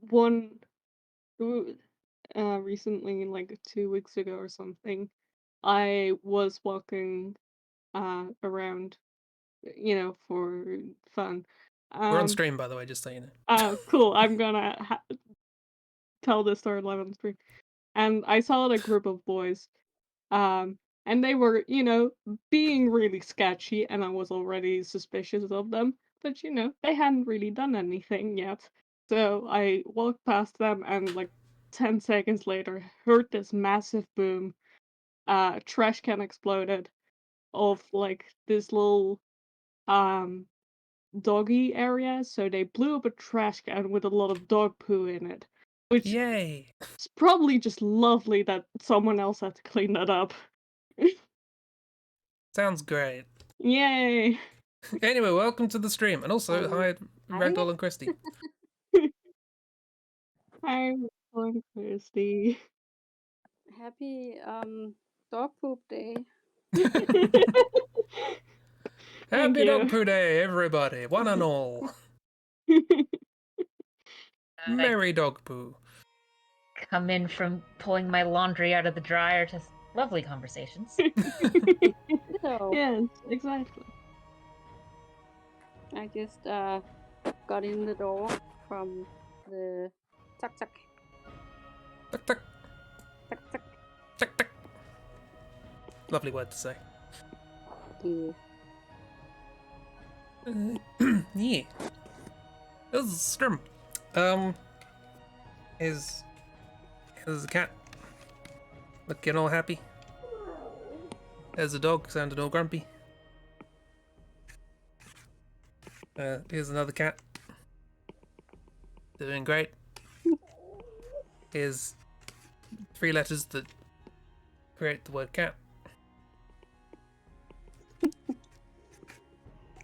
one recently, like 2 weeks ago or something, I was walking around, for fun. We're on Um, stream, by the way, just so you know. cool. I'm gonna tell this story live on the screen. And I saw a group of boys, um, and they were, being really sketchy, and I was already suspicious of them. But they hadn't really done anything yet. So I walked past them, and like 10 seconds later, heard this massive boom. Trash can exploded of like this little um doggy area, so they blew up a trash can with a lot of dog poo in it, which Yay! is probably just lovely that someone else had to clean that up. Sounds great. Yay! Anyway, welcome to the stream, and also Um, hi, hi. Ragdoll and Christy. Hi, Rachel Christy. Happy dog poop day. Thank Happy Dog you. Poo Day, everybody, one and all. Merry Dog Poo. Come in from pulling my laundry out of the dryer to lovely conversations. So Yes, exactly. I just got in the door from the tuck tuck Tuck, tuck, tuck tuck. tuck, tuck. Lovely word to say. Yeah. Yeah. This is Sturm. Is the cat looking all happy? There's the dog sounding all grumpy. Here's another cat. Doing great. Here's 3 letters that create the word cat.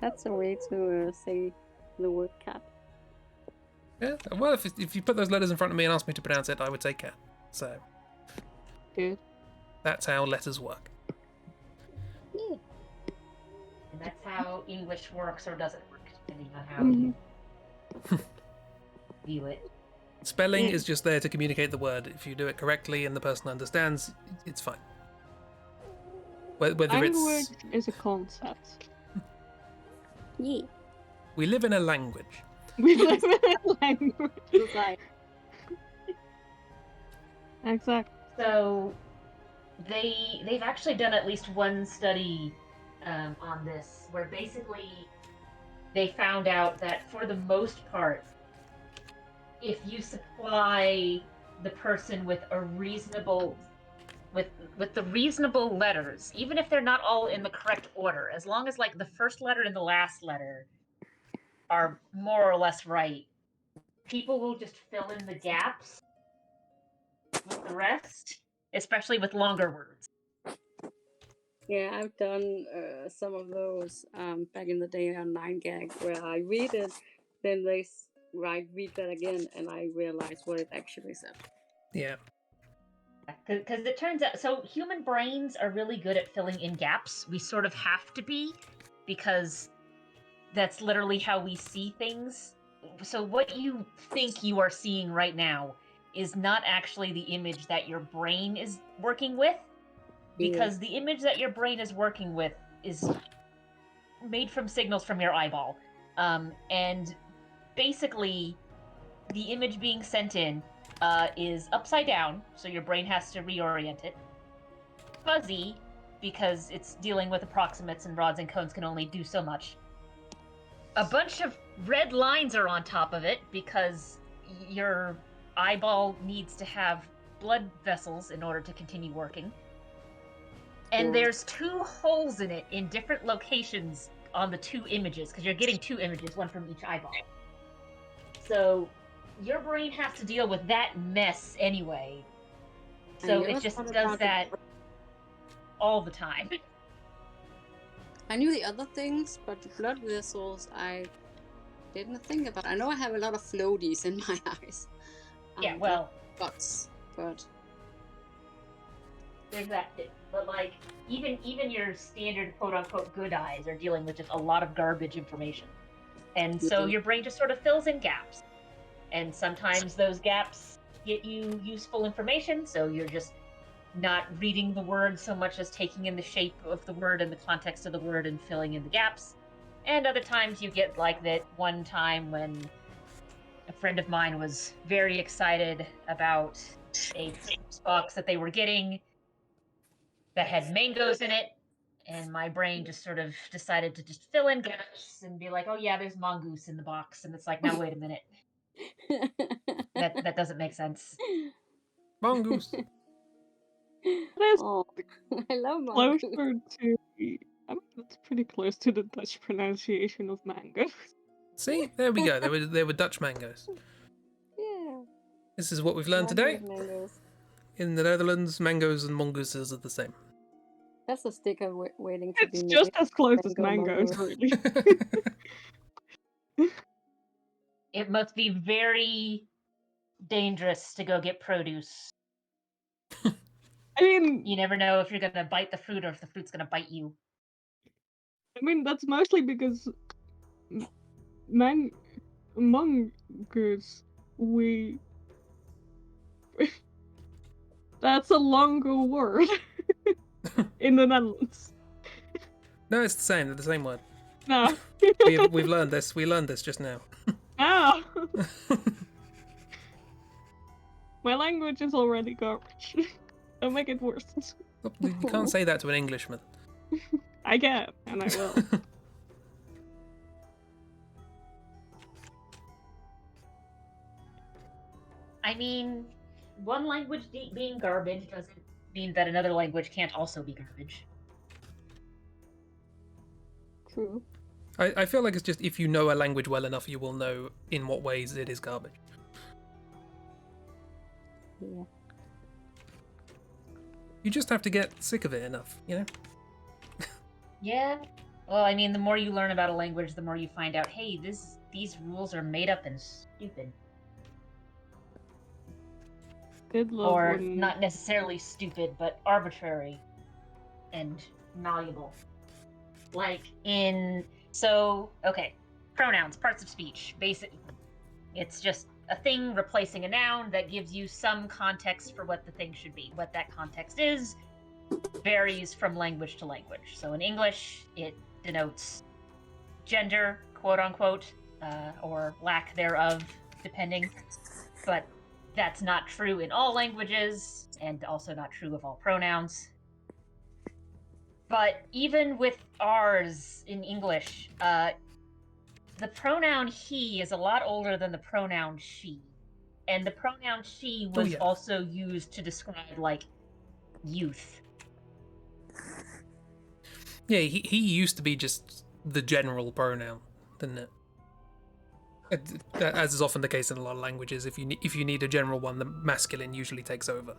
That's a way to say the word cat. Yeah, well, if you put those letters in front of me and asked me to pronounce it, I would say cat. So Good. that's how letters work. And that's how English works or doesn't work, depending on how you view it. Spelling is just there to communicate the word. If you do it correctly and the person understands, it's fine. Whether Language it's... is a concept. Yeah. We live in a language. We live in a language. Like, Exactly. So they've actually done at least one study on this, where basically they found out that for the most part, if you supply the person with a reasonable with the reasonable letters, even if they're not all in the correct order, as long as like the first letter and the last letter are more or less right, people will just fill in the gaps with the rest, especially with longer words. yeah, I've done some of those back in the day on 9gag, where I read it, then I read that again, and I realize what it actually said. Yeah. Because it turns out, so human brains are really good at filling in gaps. We sort of have to be, because that's literally how we see things. So what you think you are seeing right now is not actually the image that your brain is working with, because the image that your brain is working with is made from signals from your eyeball. And basically, the image being sent in is upside down, so your brain has to reorient it. Fuzzy, because it's dealing with approximates and rods and cones can only do so much. A bunch of red lines are on top of it because your eyeball needs to have blood vessels in order to continue working. And there's 2 holes in it in different locations on the 2 images, because you're getting 2 images, one from each eyeball. So your brain has to deal with that mess anyway. So it just does that all the time. I knew the other things, but the blood vessels I didn't think about. I know I have a lot of floaties in my eyes. Yeah, well, Guts, but there's that. But like, even your standard quote-unquote good eyes are dealing with just a lot of garbage information. And so your brain just sort of fills in gaps. And sometimes those gaps get you useful information, so you're just not reading the word so much as taking in the shape of the word and the context of the word and filling in the gaps. And other times you get like that one time when a friend of mine was very excited about a Christmas box that they were getting that had mangoes in it, and my brain just sort of decided to just fill in gaps and be like, oh yeah, there's mongoose in the box. And it's like, now wait a minute. That doesn't make sense. Mongoose. That is Oh, I love closer mongoose. to. I mean, that's pretty close to the Dutch pronunciation of mango. See, there we go. There were Dutch mangoes. Yeah. This is what we've learned today. Mangoes. In the Netherlands, mangoes and mongooses are the same. That's a sticker waiting to It's be just made. as close as Mango mangoes, mongoose. really. It must be very dangerous to go get produce. I mean, You never know if you're gonna bite the fruit or if the fruit's gonna bite you. that's mostly because mongoose, we. That's a longer word in the Netherlands. No, it's the same. They're the same word. No. We've learned this. We learned this just now. No. My language is already garbage. Don't make it worse. You can't say that to an Englishman. I can, and I will. I mean, one language being garbage doesn't mean that another language can't also be garbage. True. I feel like it's just if you know a language well enough, you will know in what ways it is garbage. Yeah. You just have to get sick of it enough, you know? Yeah. Well, I mean, the more you learn about a language, the more you find out, hey, these rules are made up and stupid. Or not necessarily stupid, but arbitrary and malleable. Like okay, pronouns, parts of speech, basically. It's just a thing replacing a noun that gives you some context for what the thing should be. What that context is varies from language to language. So in English, it denotes gender, quote unquote, or lack thereof, depending. But that's not true in all languages, and also not true of all pronouns. But even with ours in English, the pronoun he is a lot older than the pronoun she. And the pronoun she was also used to describe, like, youth. Yeah, he used to be just the general pronoun, didn't it? As is often the case in a lot of languages, if you need a general one, the masculine usually takes over.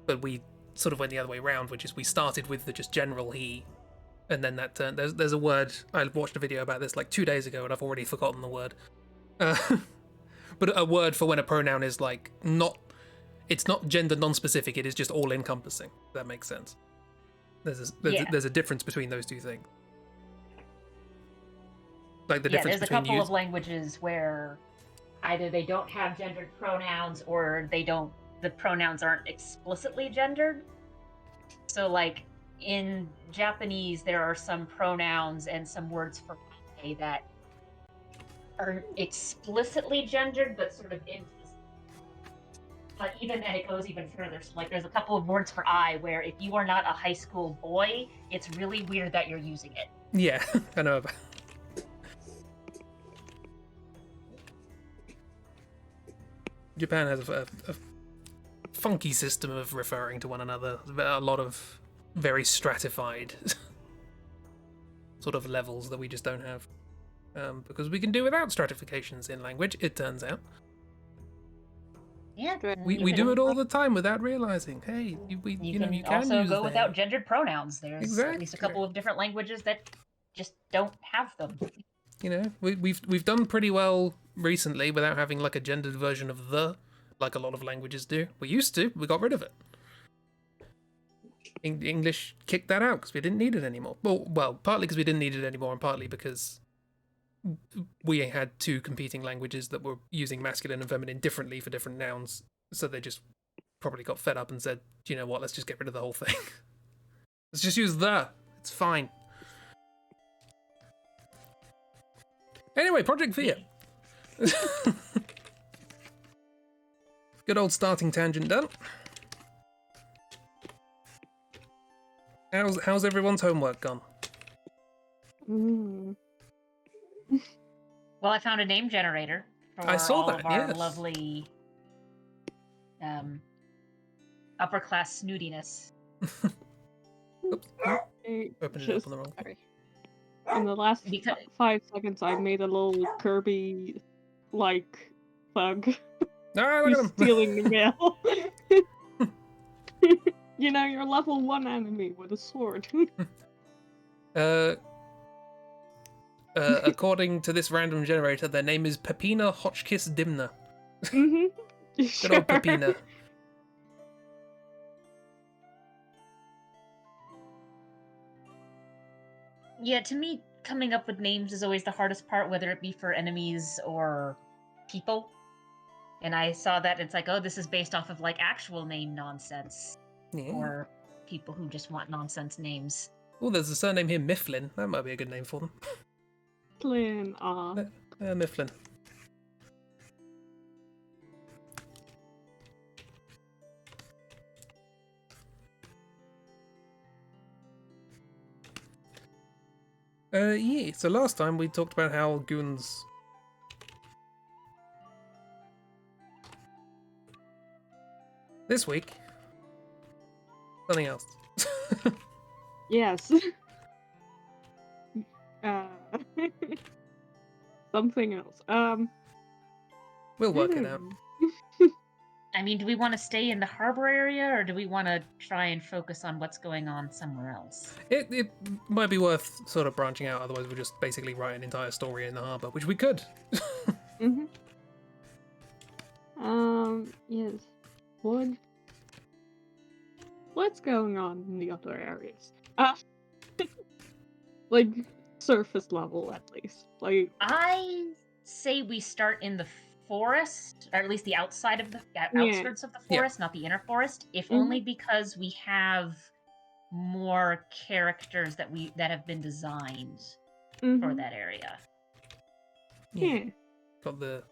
But we sort of went the other way around, which is we started with the just general he, and then that turned. There's a word, I watched a video about this like 2 days ago, and I've already forgotten the word. But a word for when a pronoun is like it's not gender non-specific, it is just all-encompassing. If that makes sense. There's a difference between those two things. Like the difference there's a couple of languages where either they don't have gendered pronouns or the pronouns aren't explicitly gendered. So like in Japanese, there are some pronouns and some words for I that are explicitly gendered, but sort of implicit. But even then, it goes even further. So like there's a couple of words for I where if you are not a high school boy, it's really weird that you're using it. Yeah, I know about. Japan has a funky system of referring to one another. A lot of very stratified sort of levels that we just don't have. Because we can do without stratifications in language, it turns out. Yeah, we do it all the time without realizing. Hey, you can also use go without gendered pronouns. There's at least a Exactly. couple of different languages that just don't have them. You know, we've done pretty well recently without having like a gendered version of the, like a lot of languages do. We used to, we got rid of it. English kicked that out because we didn't need it anymore. Well, partly because we didn't need it anymore, and partly because we had two competing languages that were using masculine and feminine differently for different nouns, so they just probably got fed up and said, "Do you know what? Let's just get rid of the whole thing. Let's just use the. It's fine." Anyway, Project Via. Good old starting tangent done. How's everyone's homework gone? Mm. Well, I found a name generator for I saw all that, of our yes. lovely upper class snootiness. Oops. I Opened it up just, on the wrong thing. sorry. In the last Because 5 seconds, I made a little Kirby, like, thug Ah, who's look at him. stealing the mail. You know, you're level 1 enemy with a sword. According to this random generator, their name is Pepina Hotchkiss Dimna. Mm-hmm. Good old Pepina. yeah, to me, coming up with names is always the hardest part, whether it be for enemies or people. And I saw that it's like, oh, this is based off of like actual name nonsense, Yeah. or people who just want nonsense names. Oh, there's a surname here, Mifflin. That might be a good name for them. Mifflin, aw. Mifflin. Yeah, so last time we talked about how goons... This week, something else. Yes. Something else. We'll work it out. I mean, do we want to stay in the harbor area, or do we want to try and focus on what's going on somewhere else? It might be worth sort of branching out, otherwise we'll just basically write an entire story in the harbour, which we could. Mm-hmm. Yes. What's going on in the other areas? Like, surface level, at least. Like, I say we start in the forest, or at least the outside of the outskirts of the Yeah. forest, not the inner forest, if Mhm. only because we have more characters that have been designed for mhm. that area. Yeah. Got the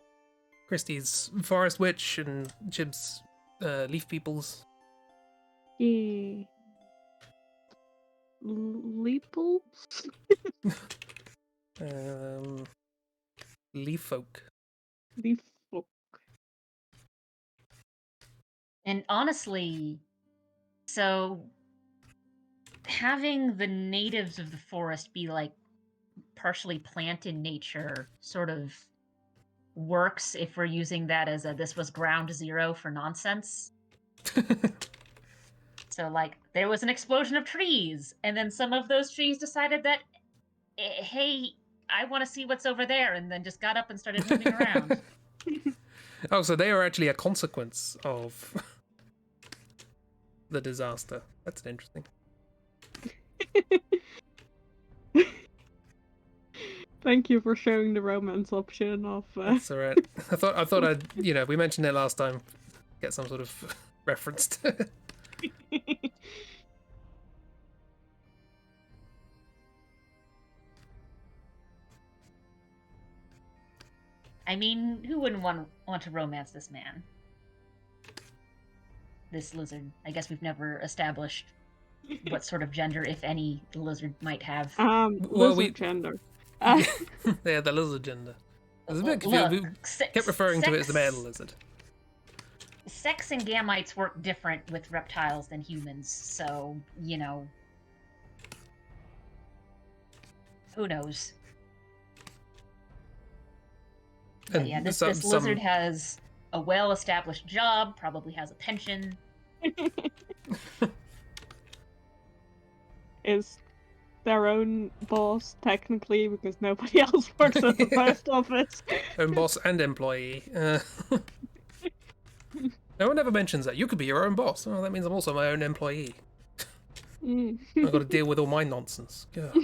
Christie's Forest Witch and Chib's Leaf Peoples. Yeah. Leeple? Leaf Folk. Leaf. And honestly, so having the natives of the forest be like partially plant in nature sort of works if we're using that as this was ground zero for nonsense. So like there was an explosion of trees, and then some of those trees decided that, hey, I want to see what's over there, and then just got up and started moving around. Oh, so they are actually a consequence of the disaster. That's interesting. Thank you for showing the romance option of. That's alright. I thought I'd, we mentioned it last time. Get some sort of reference to it. I mean, who wouldn't want to romance this man? This lizard. I guess we've never established what sort of gender, if any, the lizard might have. Lizard gender. Yeah, the lizard gender. I was a bit confused. We kept referring to it as the male lizard. Sex and gametes work different with reptiles than humans, so, who knows? But yeah, this lizard has a well-established job, probably has a pension. Is their own boss, technically, because nobody else works at the post office. Own boss and employee. No one ever mentions that. You could be your own boss. Oh, that means I'm also my own employee. I've got to deal with all my nonsense. God.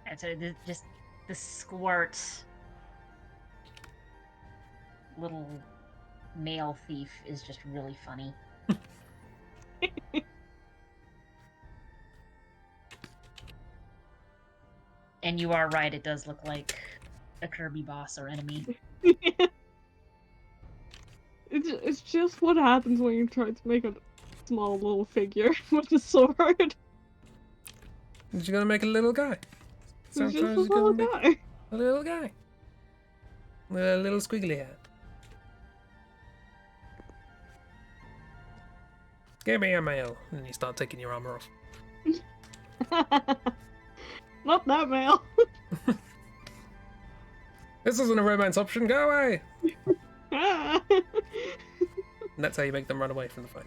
And so just the squirt little male thief is just really funny. And you are right, it does look like a Kirby boss or enemy. It's just what happens when you try to make a small little figure with a sword. You're gonna make a little guy. It's just a Sometimes you're little gonna guy. make a little guy. With a little squiggly hat. Give me a mail. And then you start taking your armor off. Not that male. This isn't a romance option, go away! Ah. And that's how you make them run away from the fight.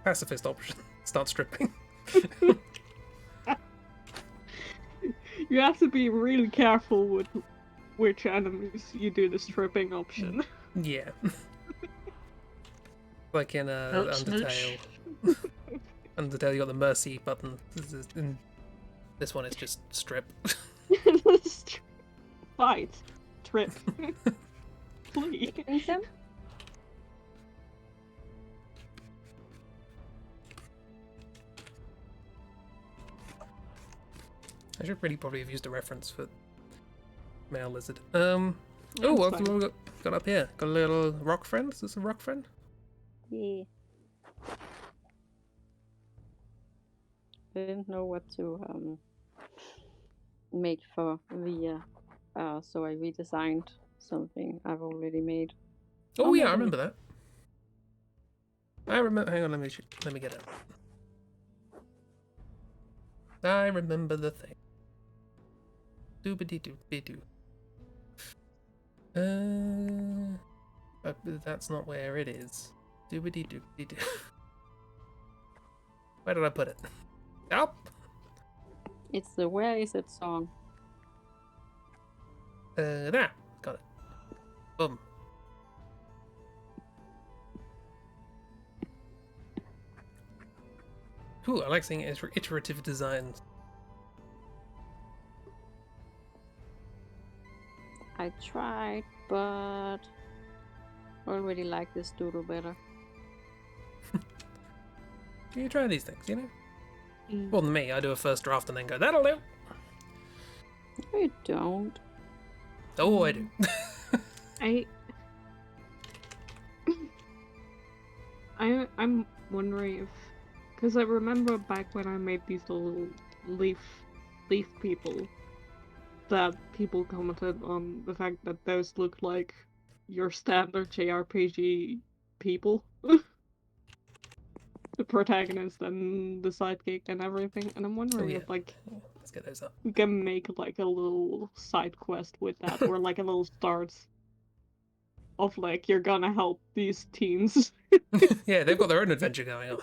Pacifist option. Start stripping. You have to be really careful with which enemies you do the stripping option. Yeah. Like in Undertale. Undertale, you got the mercy button. In this one, it's just strip. Fight. Trip. Flee. Think them? I should really probably have used a reference for male lizard. Oh, what's fine. we got up here? Got a little rock friend? Is this a rock friend? Yeah. I didn't know what to make for Via, so I redesigned something I've already made. Oh yeah, I maybe. remember that. I remember. Hang on, let me get it. I remember the thing. Doobity doobity doo. But that's not where it is. Doobity doobity doo. Where did I put it? Up. It's the Where Is It song. There. Got it. Boom. Cool. I like seeing iterative designs. I tried, but I already like this doodle better. You try these things, you know? Mm. More than me, I do a first draft and then go, that'll do. No, you don't. Oh, I do. I'm wondering if, because I remember back when I made these little leaf people, that people commented on the fact that those look like your standard JRPG people. The protagonist and the sidekick and everything, and I'm wondering yeah. if like Let's get those up. we can make like a little side quest with that, or like a little start of like you're gonna help these teens. Yeah, they've got their own adventure going on.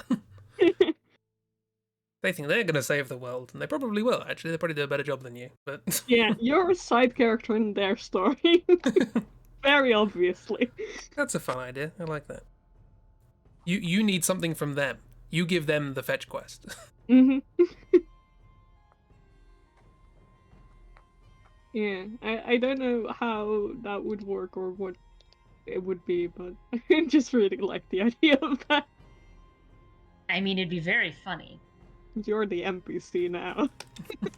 They think they're going to save the world, and they probably will, actually. They probably do a better job than you, but... Yeah, you're a side character in their story. Very obviously. That's a fun idea. I like that. You need something from them. You give them the fetch quest. Mm-hmm. Yeah, I don't know how that would work or what it would be, but I just really like the idea of that. I mean, it'd be very funny. You're the NPC now. At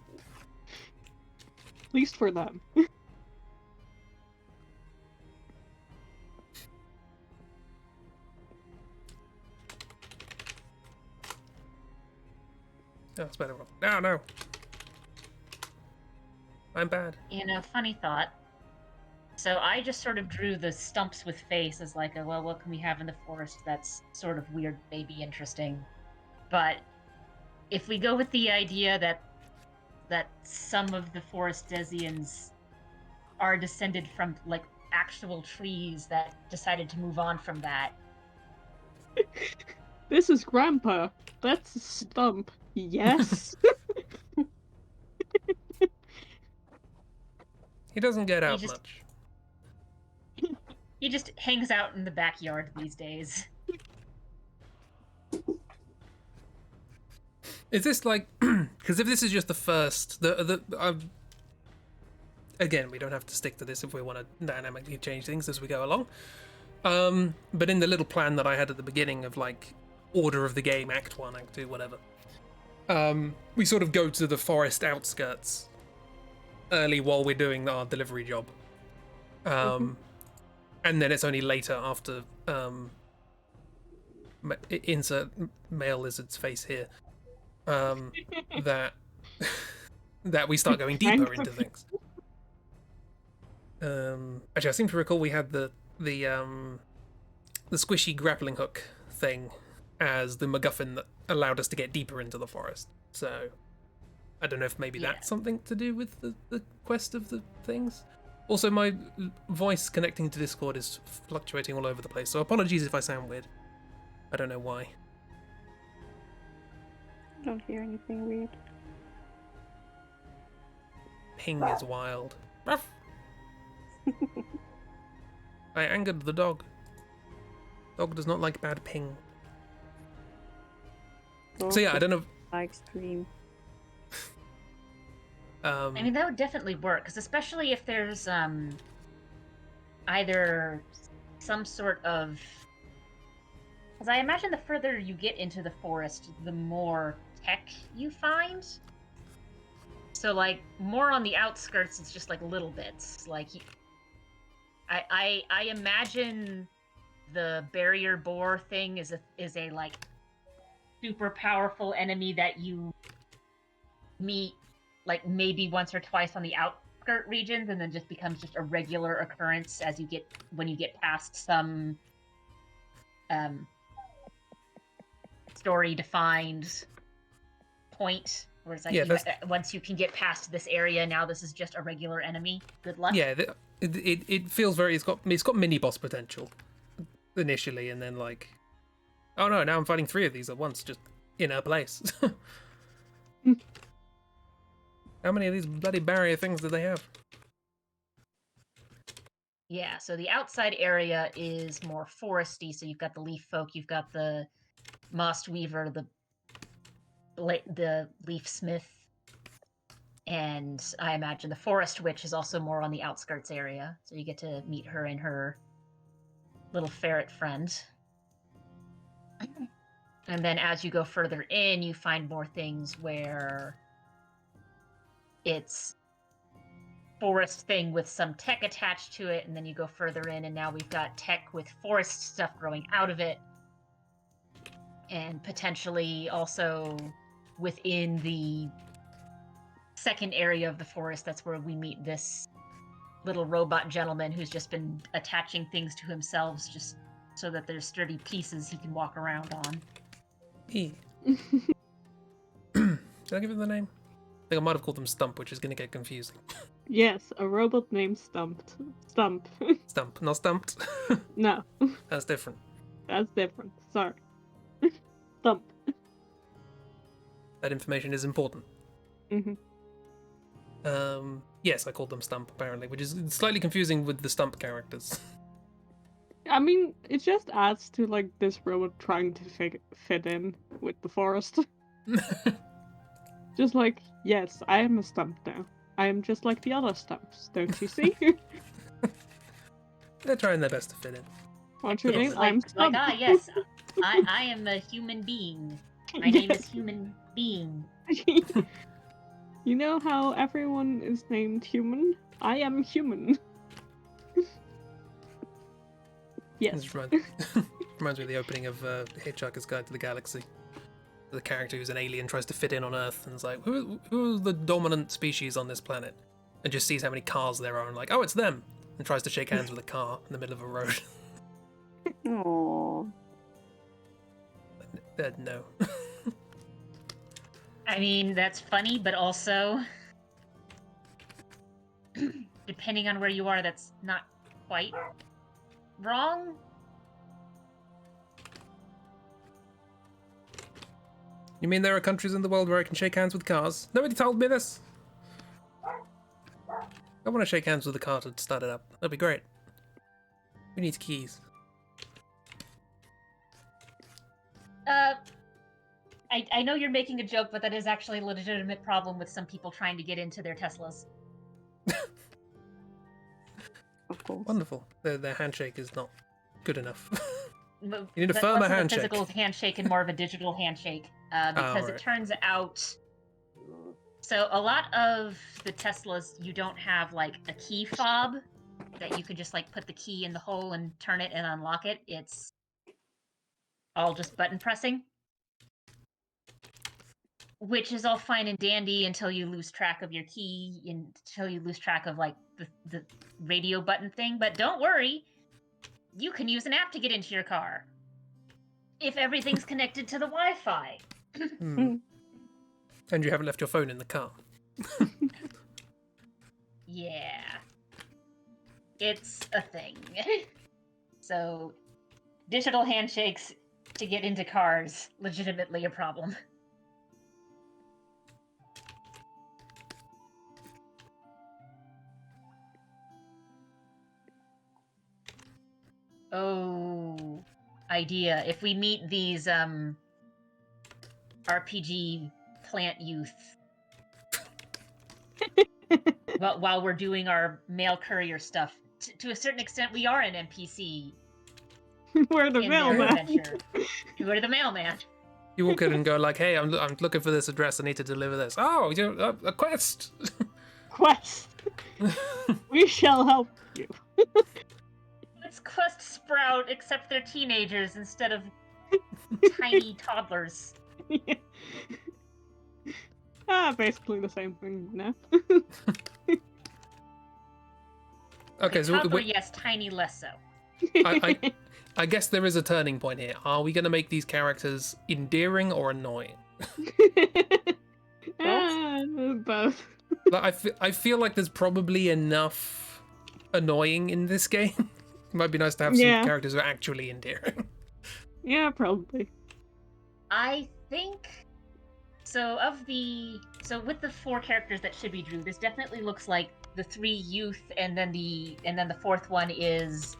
least for them. Oh, it's better. No, no. I'm bad. You know, funny thought. So I just sort of drew the stumps with face as like a, well, what can we have in the forest that's sort of weird, maybe interesting. But if we go with the idea that some of the forest Desians are descended from like actual trees that decided to move on from that. This is Grandpa. That's a stump. Yes. He doesn't get out just- much. He just hangs out in the backyard these days. Is this like, because if this is just the first, again, we don't have to stick to this if we want to dynamically change things as we go along. But in the little plan that I had at the beginning of like order of the game, Act 1, Act 2, whatever, we sort of go to the forest outskirts early while we're doing our delivery job. And then it's only later after, insert male lizard's face here, that that we start going deeper into things. Actually, I seem to recall we had the squishy grappling hook thing as the MacGuffin that allowed us to get deeper into the forest. So I don't know if maybe that's something to do with the quest of the things. Also, my voice connecting to Discord is fluctuating all over the place, so apologies if I sound weird. I don't know why. I don't hear anything weird. Ping is wild. Ruff. I angered the dog. Dog does not like bad ping. So yeah, I don't know. Like stream. I mean, that would definitely work, because especially if there's either some sort of... Because I imagine the further you get into the forest, the more tech you find. So, like, more on the outskirts, it's just, like, little bits. Like, I imagine the barrier boar thing is a like, super powerful enemy that you meet like maybe once or twice on the outskirt regions, and then just becomes just a regular occurrence as when you get past some story defined point where it's like once you can get past this area, now this is just a regular enemy. Good luck. Yeah, it feels very. It's got mini boss potential initially, and then like, oh no, now I'm fighting 3 of these at once, just in a place. How many of these bloody barrier things do they have? Yeah, so the outside area is more foresty, so you've got the leaf folk, you've got the moss weaver, the leaf smith, and I imagine the forest witch is also more on the outskirts area, so you get to meet her and her little ferret friend. And then as you go further in, you find more things where it's forest thing with some tech attached to it, and then you go further in, and now we've got tech with forest stuff growing out of it, and potentially also within the second area of the forest, that's where we meet this little robot gentleman who's just been attaching things to himself just so that there's sturdy pieces he can walk around on. Did I give him the name? I think I might have called him Stump, which is going to get confusing. Yes, a robot named Stump. Stump, not Stumped. No. That's different. That's different. Sorry. Stump. That information is important. Mm-hmm. Yes, I called them Stump, apparently, which is slightly confusing with the Stump characters. I mean, it just adds to, like, this robot trying to fit in with the forest. Just like, yes, I am a Stump now. I am just like the other Stumps, don't you see? They're trying their best to fit in. What's your name? Like, I'm Stump. yes, I am a human being. My name is Human Being. You know how everyone is named Human? I am human. Yes. This reminds me of the opening of Hitchhiker's Guide to the Galaxy. The character who's an alien tries to fit in on Earth and is like, who are the dominant species on this planet? And just sees how many cars there are and like, oh, it's them! And tries to shake hands with a car in the middle of a road. Aww. No. I mean, that's funny, but also, depending on where you are, that's not quite wrong. You mean there are countries in the world where I can shake hands with cars? Nobody told me this! I want to shake hands with a car to start it up. That'd be great. Who needs keys? I know you're making a joke, but that is actually a legitimate problem with some people trying to get into their Teslas. Of course. Wonderful. Their handshake is not good enough. You need a firmer less of a handshake. physical handshake and more of a digital handshake. Because right. it turns out, so a lot of the Teslas, you don't have like a key fob that you could just like put the key in the hole and turn it and unlock it. It's all just button pressing, which is all fine and dandy until you lose track of your key, until you lose track of like the radio button thing. But don't worry, you can use an app to get into your car if everything's connected to the Wi-Fi. And you haven't left your phone in the car. Yeah. It's a thing. So, digital handshakes to get into cars, legitimately a problem. Oh, idea. If we meet these, RPG plant youth while we're doing our mail courier stuff, to a certain extent, we are an NPC. We're the in their mailman. adventure. We're the mailman. You walk in and go like, "Hey, I'm looking for this address. I need to deliver this." Oh, a quest. Quest. We shall help you. It's Quest Sprout, except they're teenagers instead of tiny toddlers. Yeah. Basically the same thing, no? Okay, so Toddler, yes, tiny less so. I guess there is a turning point here. Are we going to make these characters endearing or annoying? Both. I feel like there's probably enough annoying in this game. It might be nice to have some characters who are actually endearing. Yeah, probably. I think so. With the 4 characters that Chibi drew, this definitely looks like the 3 youth, and then the 4th one is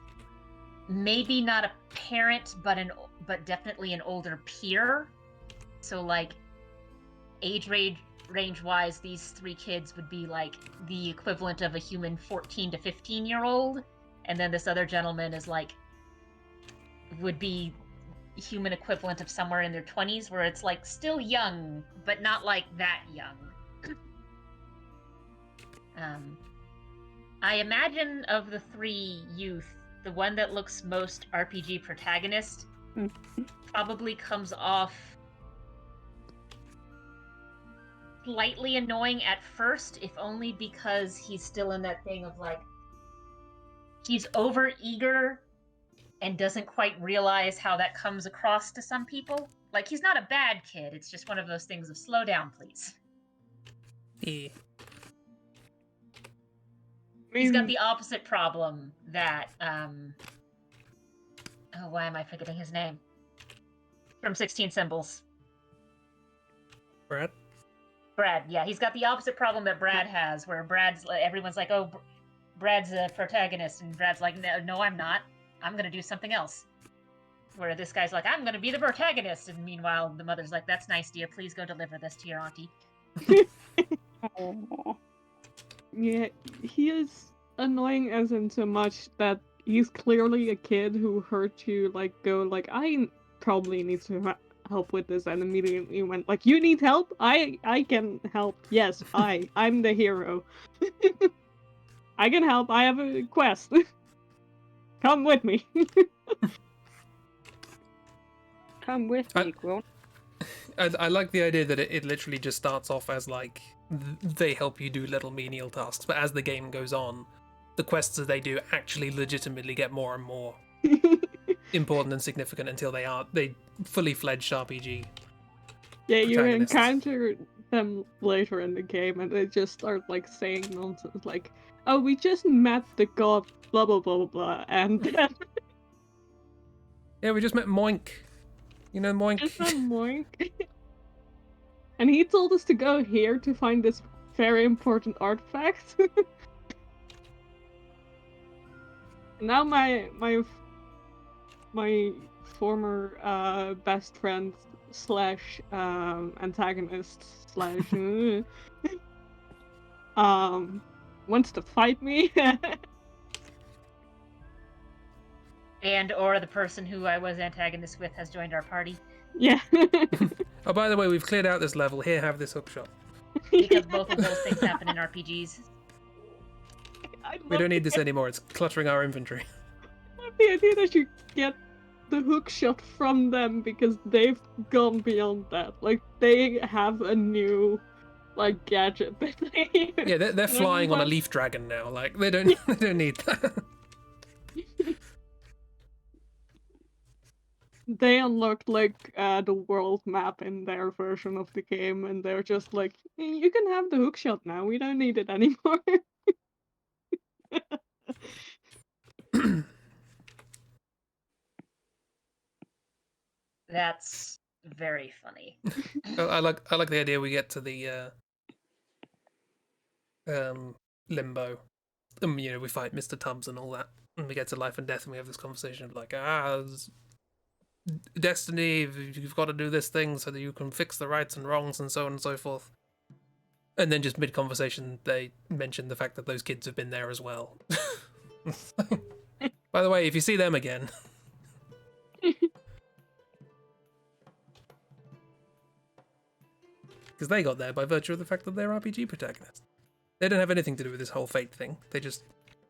maybe not a parent, but definitely an older peer. So like age range wise, these 3 kids would be like the equivalent of a human 14 to 15-year-old, and then this other gentleman is like would be human equivalent of somewhere in their 20s, where it's like still young, but not like that young. I imagine of the 3 youth, the one that looks most RPG protagonist probably comes off slightly annoying at first, if only because he's still in that thing of like, he's over eager and doesn't quite realize how that comes across to some people. Like, he's not a bad kid, it's just one of those things of slow down, please. Yeah. He's got the opposite problem that, why am I forgetting his name? From 16 Symbols. Brad, yeah, he's got the opposite problem that Brad has, where everyone's like, oh, Brad's a protagonist, and Brad's like, no, I'm not. I'm gonna do something else. Where this guy's like, I'm gonna be the protagonist, and meanwhile, the mother's like, that's nice, dear, please go deliver this to your auntie. Yeah, he is annoying as in so much that he's clearly a kid who heard you, like, go, like, I probably need to help with this, and immediately went, like, you need help? I can help. Yes, I'm the hero. I can help. I have a quest. Come with me. Come with me, grown. I like the idea that it literally just starts off as like they help you do little menial tasks, but as the game goes on, the quests that they do actually legitimately get more and more important and significant until they fully fledged RPG. Yeah, you encounter them later in the game, and they just start like saying nonsense like, "Oh, we just met the god, blah blah blah blah blah," and yeah, we just met Moink. You know Moink? Just met Moink. And he told us to go here to find this very important artifact. Now my former best friend slash antagonist slash wants to fight me. And or the person who I was antagonist with has joined our party. Yeah. Oh, by the way, we've cleared out this level. Here, have this hookshot. Because both of those things happen in RPGs. We don't need this anymore. It's cluttering our inventory. The idea that you get the hook shot from them because they've gone beyond that. Like, they have a new, like, gadget that they... Yeah, they're flying on a leaf dragon now. Like, they don't need that. They unlocked, like, the world map in their version of the game, and they're just like, you can have the hook shot now, we don't need it anymore. That's very funny. I like the idea we get to the limbo. You know, we fight Mr. Tubbs and all that, and we get to life and death, and we have this conversation of like, destiny, you've got to do this thing so that you can fix the rights and wrongs and so on and so forth. And then just mid-conversation, they mention the fact that those kids have been there as well. By the way, if you see them again... Because they got there by virtue of the fact that they're RPG protagonists. They don't have anything to do with this whole fate thing. They just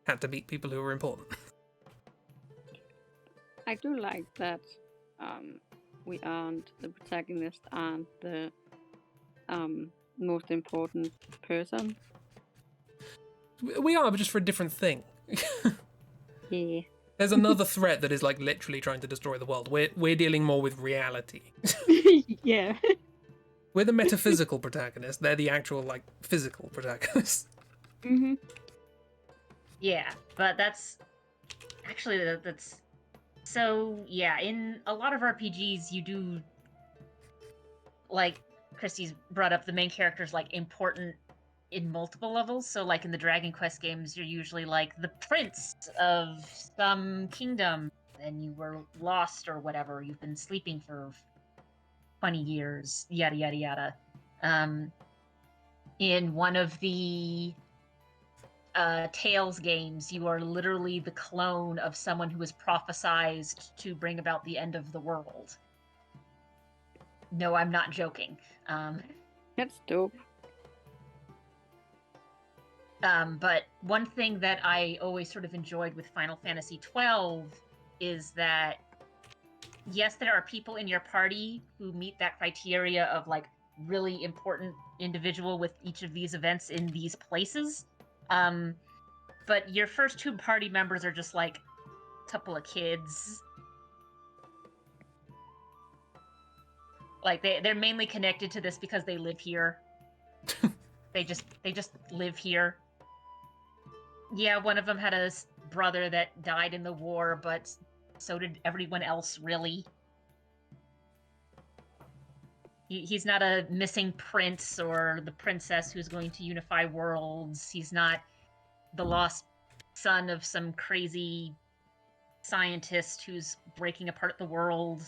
had to meet people who were important. I do like that we aren't the protagonist, aren't the most important person. We are, but just for a different thing. Yeah. There's another threat that is like literally trying to destroy the world. We're dealing more with reality. Yeah. We're the metaphysical protagonist. They're the actual like physical protagonist. Mm-hmm. Yeah, but that's so yeah, in a lot of RPGs you do, like Christy's brought up, the main character's like important in multiple levels. So like in the Dragon Quest games, you're usually like the prince of some kingdom and you were lost or whatever. You've been sleeping for 20 years, yada yada yada. In one of the Tales games, you are literally the clone of someone who was prophesized to bring about the end of the world. No, I'm not joking. That's dope. But one thing that I always sort of enjoyed with Final Fantasy XII is that, yes, there are people in your party who meet that criteria of like really important individual with each of these events in these places. But your first two party members are just like a couple of kids. Like they're mainly connected to this because they live here. They just live here. Yeah, one of them had a brother that died in the war, but so did everyone else, really. He's not a missing prince or the princess who's going to unify worlds. He's not the lost son of some crazy scientist who's breaking apart the world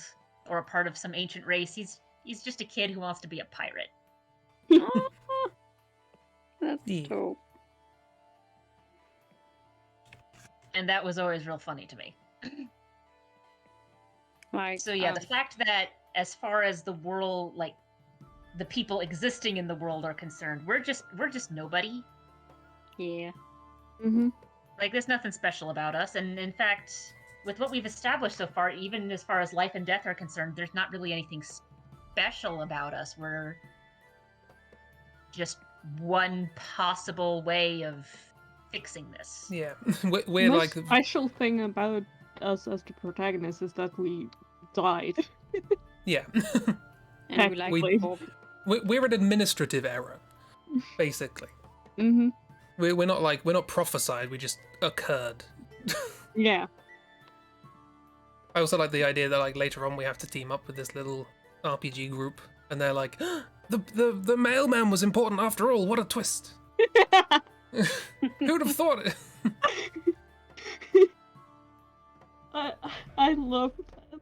or a part of some ancient race. He's just a kid who wants to be a pirate. Oh, that's Yeah. dope. And that was always real funny to me. Like, So yeah, the fact that as far as the world, like the people existing in the world are concerned, we're just nobody. yeah. Mm-hmm. Like there's nothing special about us, and in fact, with what we've established so far, even as far as life and death are concerned, there's not really anything special about us. We're just one possible way of fixing this. Yeah, we're The like special thing about us as the protagonist is that we died. yeah. And we like Technically. hope. We're an administrative error, basically. Mm-hmm. We're not prophesied. We just occurred. Yeah. I also like the idea that like later on we have to team up with this little RPG group, and they're like, the mailman was important after all. What a twist! Who'd have thought it? I love that.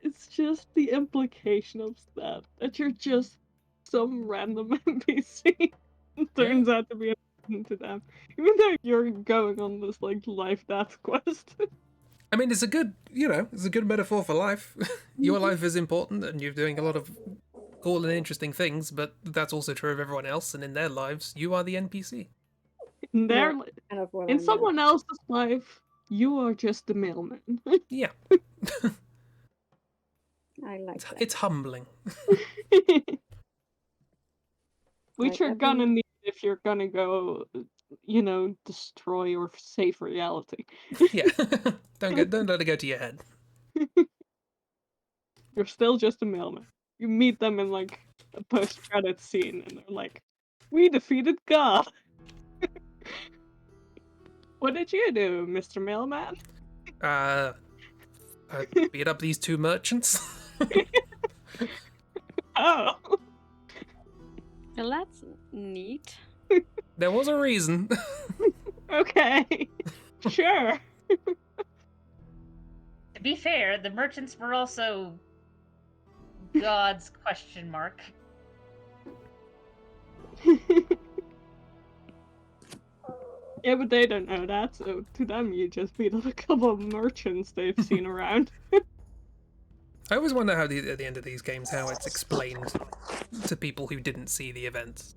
It's just the implication of that you're just some random NPC. Turns out to be important to them, even though you're going on this like life death quest. I mean, it's a good, it's a good metaphor for life. Your life is important, and you're doing a lot of cool and interesting things, but that's also true of everyone else, and in their lives, you are the NPC. In their, Yeah, kind of what I in meant. someone else's life, you are just the mailman. Yeah, I like that. it's humbling. Which Like, you're I've gonna been- need if you're gonna go, destroy or save reality. Yeah, don't let it go to your head. You're still just a mailman. You meet them in like a post-credit scene, and they're like, "We defeated God." What did you do, Mr. Mailman? I beat up these two merchants. Oh, well, that's neat. There was a reason. okay, sure. To be fair, the merchants were also gods? Question mark. Yeah, but they don't know that, so to them you just beat up a couple of merchants they've seen around. I always wonder how at the end of these games how it's explained to people who didn't see the events.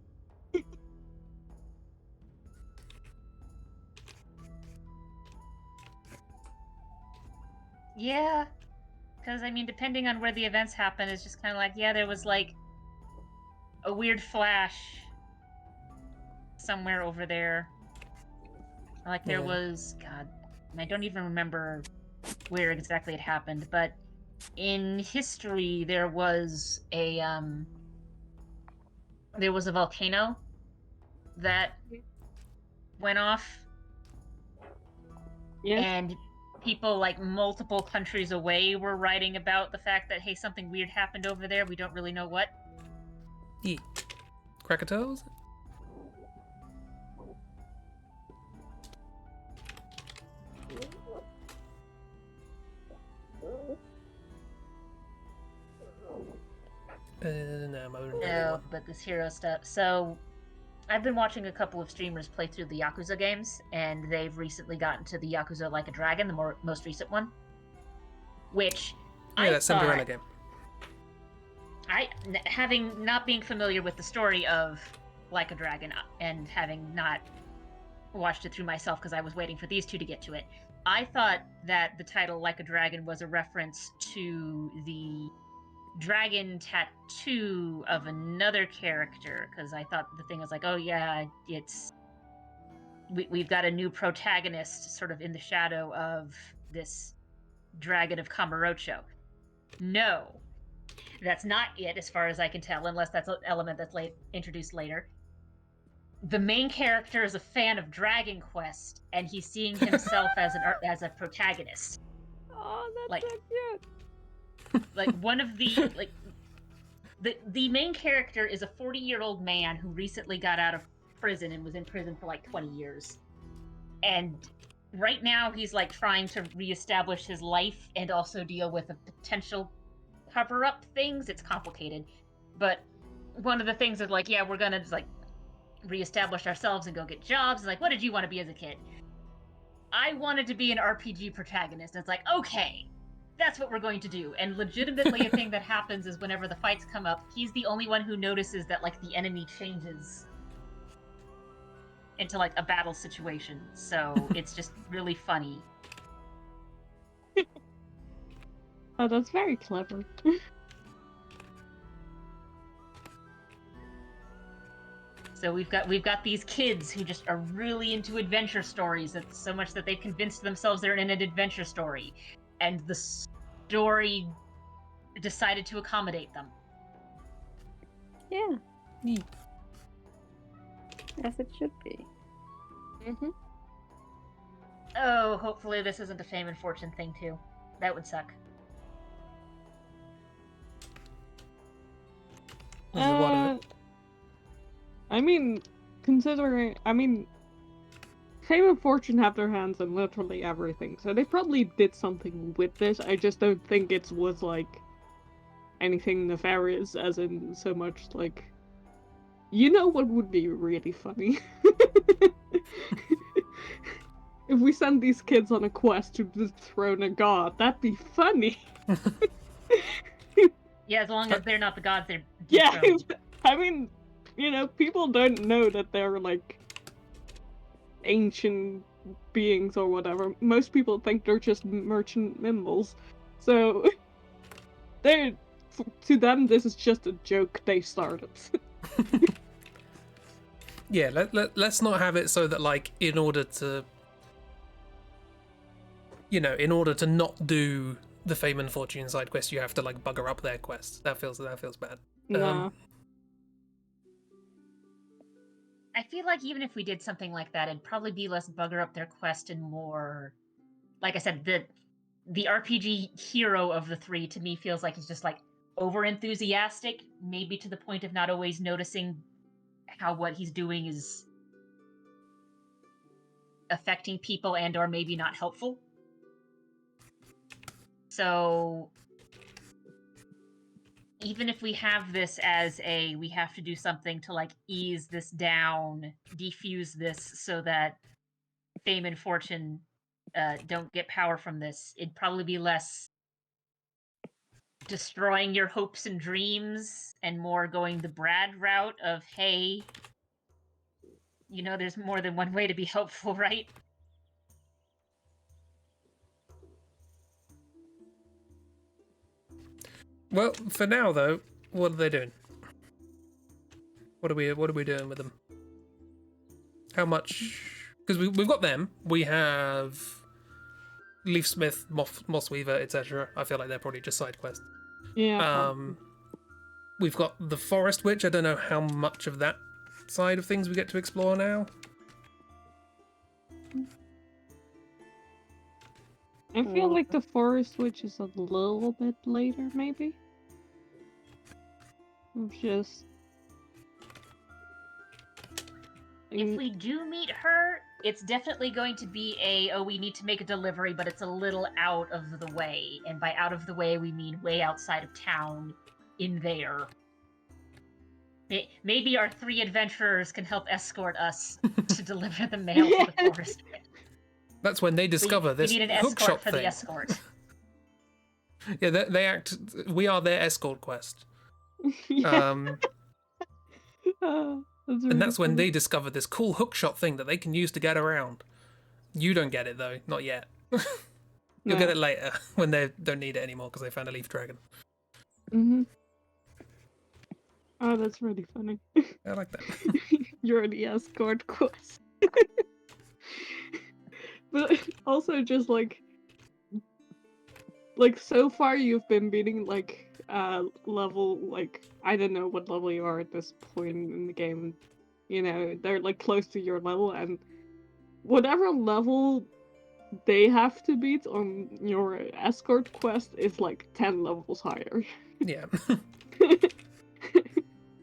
Yeah, because I mean, depending on where the events happen, it's just kind of like, yeah, there was like a weird flash somewhere over there. Like there Yeah. was, God, I don't even remember where exactly it happened, but in history there was a volcano that went off, Yes. and people like multiple countries away were writing about the fact that, hey, something weird happened over there. We don't really know what. Yeah. Krakatoa, was it? No, I wouldn't know that No, one. but this hero stuff. So I've been watching a couple of streamers play through the Yakuza games, and they've recently gotten to the Yakuza Like a Dragon, the most recent one, which Yeah, I that Cinderella thought, game. having not being familiar with the story of Like a Dragon and having not watched it through myself because I was waiting for these two to get to it, I thought that the title Like a Dragon was a reference to the dragon tattoo of another character, because I thought the thing was like, oh yeah, we've got a new protagonist sort of in the shadow of this dragon of Kamurocho. No, that's not it, as far as I can tell, unless that's an element that's introduced later. The main character is a fan of Dragon Quest, and he's seeing himself as a protagonist. Oh, that's Like- so cute. Like one of the the main character is a 40-year-old man who recently got out of prison and was in prison for like 20 years. And right now he's like trying to reestablish his life and also deal with a potential cover-up things. It's complicated. But one of the things is like, yeah, we're gonna just like reestablish ourselves and go get jobs. It's like, what did you want to be as a kid? I wanted to be an RPG protagonist. And it's like, okay, that's what we're going to do. And legitimately, a thing that happens is whenever the fights come up, he's the only one who notices that like the enemy changes into like a battle situation. So it's just really funny. Oh, that's very clever. So we've got these kids who just are really into adventure stories. That's so much that they've convinced themselves they're in an adventure story, and the story decided to accommodate them. Yeah, Neat. as it should be. Mm-hmm. Oh, hopefully this isn't a fame and fortune thing too. That would suck. Is it what? I mean, Fame and Fortune have their hands in literally everything, so they probably did something with this. I just don't think it was like anything nefarious, as in so much like. You know what would be really funny? If we send these kids on a quest to dethrone a god, that'd be funny. Yeah, as long as they're not the gods, they're Yeah, dethroned. I mean, you know, people don't know that they're like ancient beings or whatever. Most people think they're just merchant mimbles. So, they're to them this is just a joke they started. Yeah, let's not have it so that, like, in order to not do the Fame and Fortune side quest, you have to like bugger up their quest. That feels bad. Nah. I feel like even if we did something like that, it'd probably be less bugger up their quest and more, like I said, the RPG hero of the three to me feels like he's just like over enthusiastic, maybe to the point of not always noticing how what he's doing is affecting people and or maybe not helpful. So even if we have this as we have to do something to like ease this down, defuse this so that Fame and Fortune don't get power from this, it'd probably be less destroying your hopes and dreams and more going the Brad route of, hey, you know, there's more than one way to be helpful, right? Well, for now though, what are they doing? What are we doing with them? How much? Because we've got them. We have Leafsmith, Mossweaver, etc. I feel like they're probably just side quests. Yeah. We've got the Forest Witch. I don't know how much of that side of things we get to explore now. I feel like the Forest Witch is a little bit later, maybe? Just... If we do meet her, it's definitely going to be we need to make a delivery, but it's a little out of the way. And by out of the way, we mean way outside of town, in there. Maybe our 3 adventurers can help escort us to deliver the mail to the Forest Witch. That's when they discover this we need an hook escort shop for thing. the escort. Yeah, they act. We are their escort quest. Yeah. And that's when they discover this cool hookshot thing that they can use to get around. You don't get it though, not yet. You'll get it later when they don't need it anymore because they found a leaf dragon. Mm-hmm. Oh, that's really funny. I like that. You're the escort quest. But also just like so far you've been beating like level, like I don't know what level you are at this point in the game. You know, they're like close to your level, and whatever level they have to beat on your escort quest is like 10 levels higher. Yeah.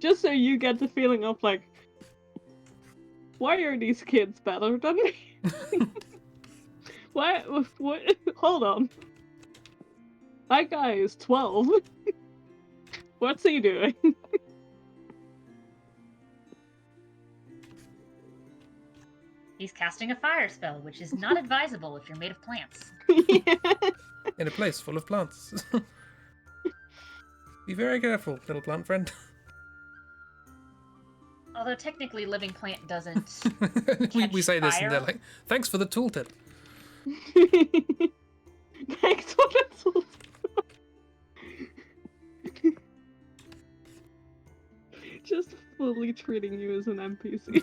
Just so you get the feeling of like, why are these kids better than me? What? Hold on. That guy is 12. What's he doing? He's casting a fire spell, which is not advisable if you're made of plants. Yeah. In a place full of plants. Be very careful, little plant friend. Although technically living plant doesn't we say this fire. and they're like, thanks for the tooltip. Thanks for the tool. Just fully treating you as an NPC.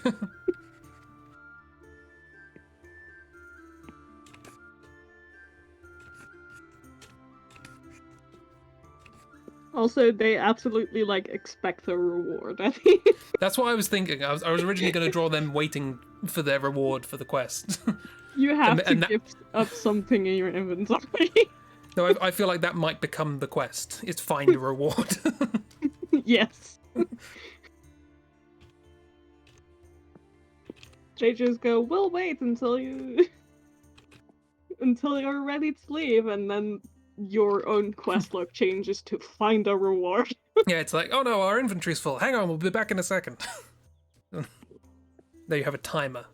Also, they absolutely like expect a reward. I think. That's what I was thinking. I was originally going to draw them waiting for their reward for the quest. You have to give up something in your inventory. No, I feel like that might become the quest. It's find a reward. Yes. They just go, we'll wait until you're ready to leave, and then your own quest log changes to find a reward. Yeah, it's like, oh no, our inventory's full. Hang on, we'll be back in a second. There you have a timer.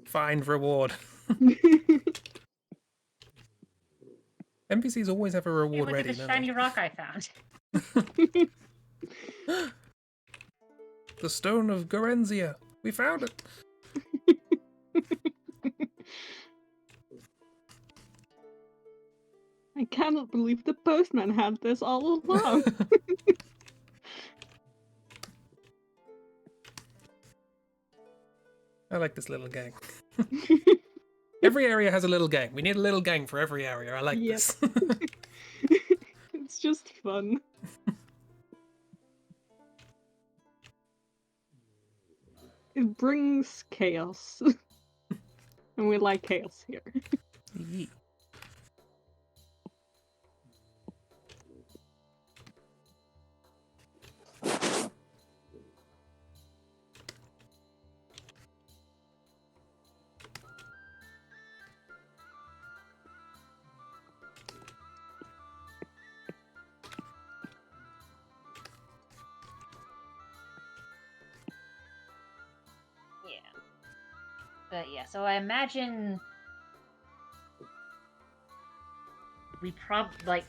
Find reward. NPCs always have a Hey, reward look ready, at the don't shiny rock I found. they? The Stone of Gorenzia. We found it. I cannot believe the postman had this all along. I like this little gang. Every area has a little gang. We need a little gang for every area. I like Yep. this. It's just fun. It brings chaos. And we like chaos here. Yeet. But yeah, so I imagine we probably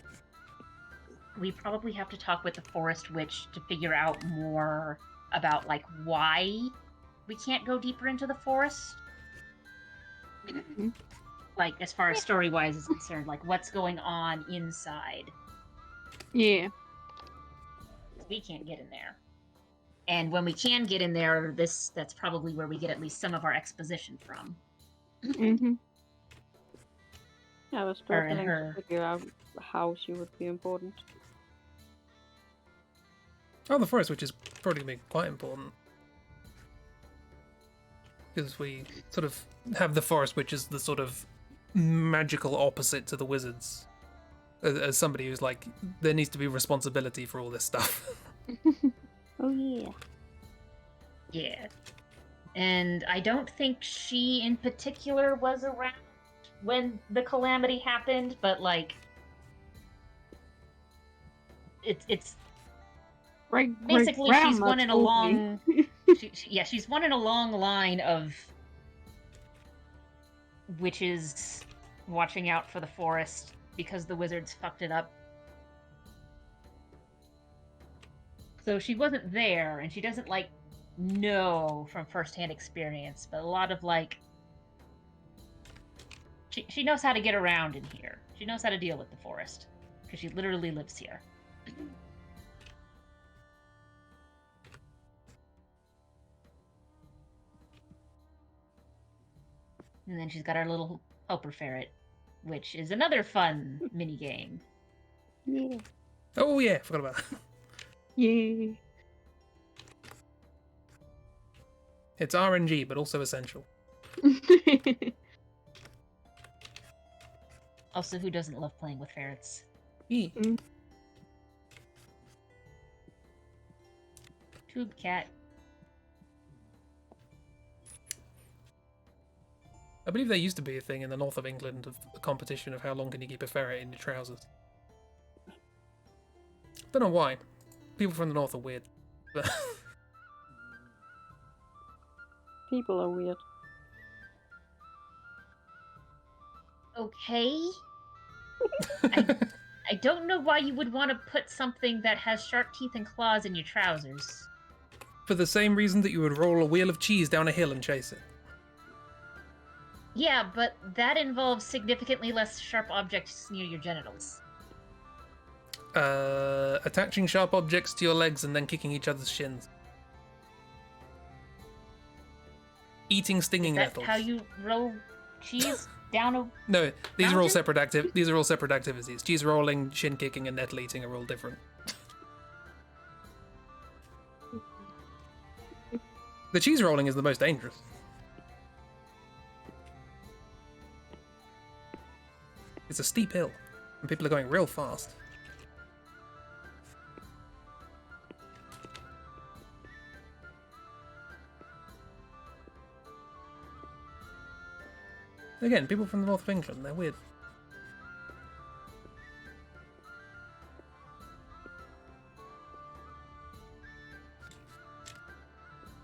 have to talk with the forest witch to figure out more about like why we can't go deeper into the forest. Like as far as story-wise is concerned, like what's going on inside. Yeah. We can't get in there. And when we can get in there, that's probably where we get at least some of our exposition from. Mm-hmm. I was Her and struggling her. to figure out how she would be important. Oh, the forest, which is probably going to be quite important. Because we sort of have the forest, which is the sort of magical opposite to the wizards. As somebody who's like, there needs to be responsibility for all this stuff. Oh yeah. Yeah. And I don't think she in particular was around when the calamity happened, but like it's basically she's one in a long she's one in a long line of witches watching out for the forest because the wizards fucked it up. So she wasn't there, and she doesn't, like, know from first-hand experience, but a lot of, like... She knows how to get around in here. She knows how to deal with the forest, because she literally lives here. And then she's got our little helper ferret, which is another fun minigame. Yeah. Oh yeah, forgot about that. Yay. It's RNG, but also essential. Also, who doesn't love playing with ferrets? Yeah. Tube cat. I believe there used to be a thing in the north of England of a competition of how long can you keep a ferret in your trousers. Don't know why. People from the north are weird. But People are weird. Okay. I don't know why you would want to put something that has sharp teeth and claws in your trousers. for the same reason that you would roll a wheel of cheese down a hill and chase it. Yeah, but that involves significantly less sharp objects near your genitals. Attaching sharp objects to your legs and then kicking each other's shins. Eating stinging Is that nettles. how you roll cheese down a... No, these are all mountain? separate These are all separate activities. Cheese rolling, shin kicking, and nettle eating are all different. The cheese rolling is the most dangerous. It's a steep hill, and people are going real fast. Again, people from the north of England, they're weird.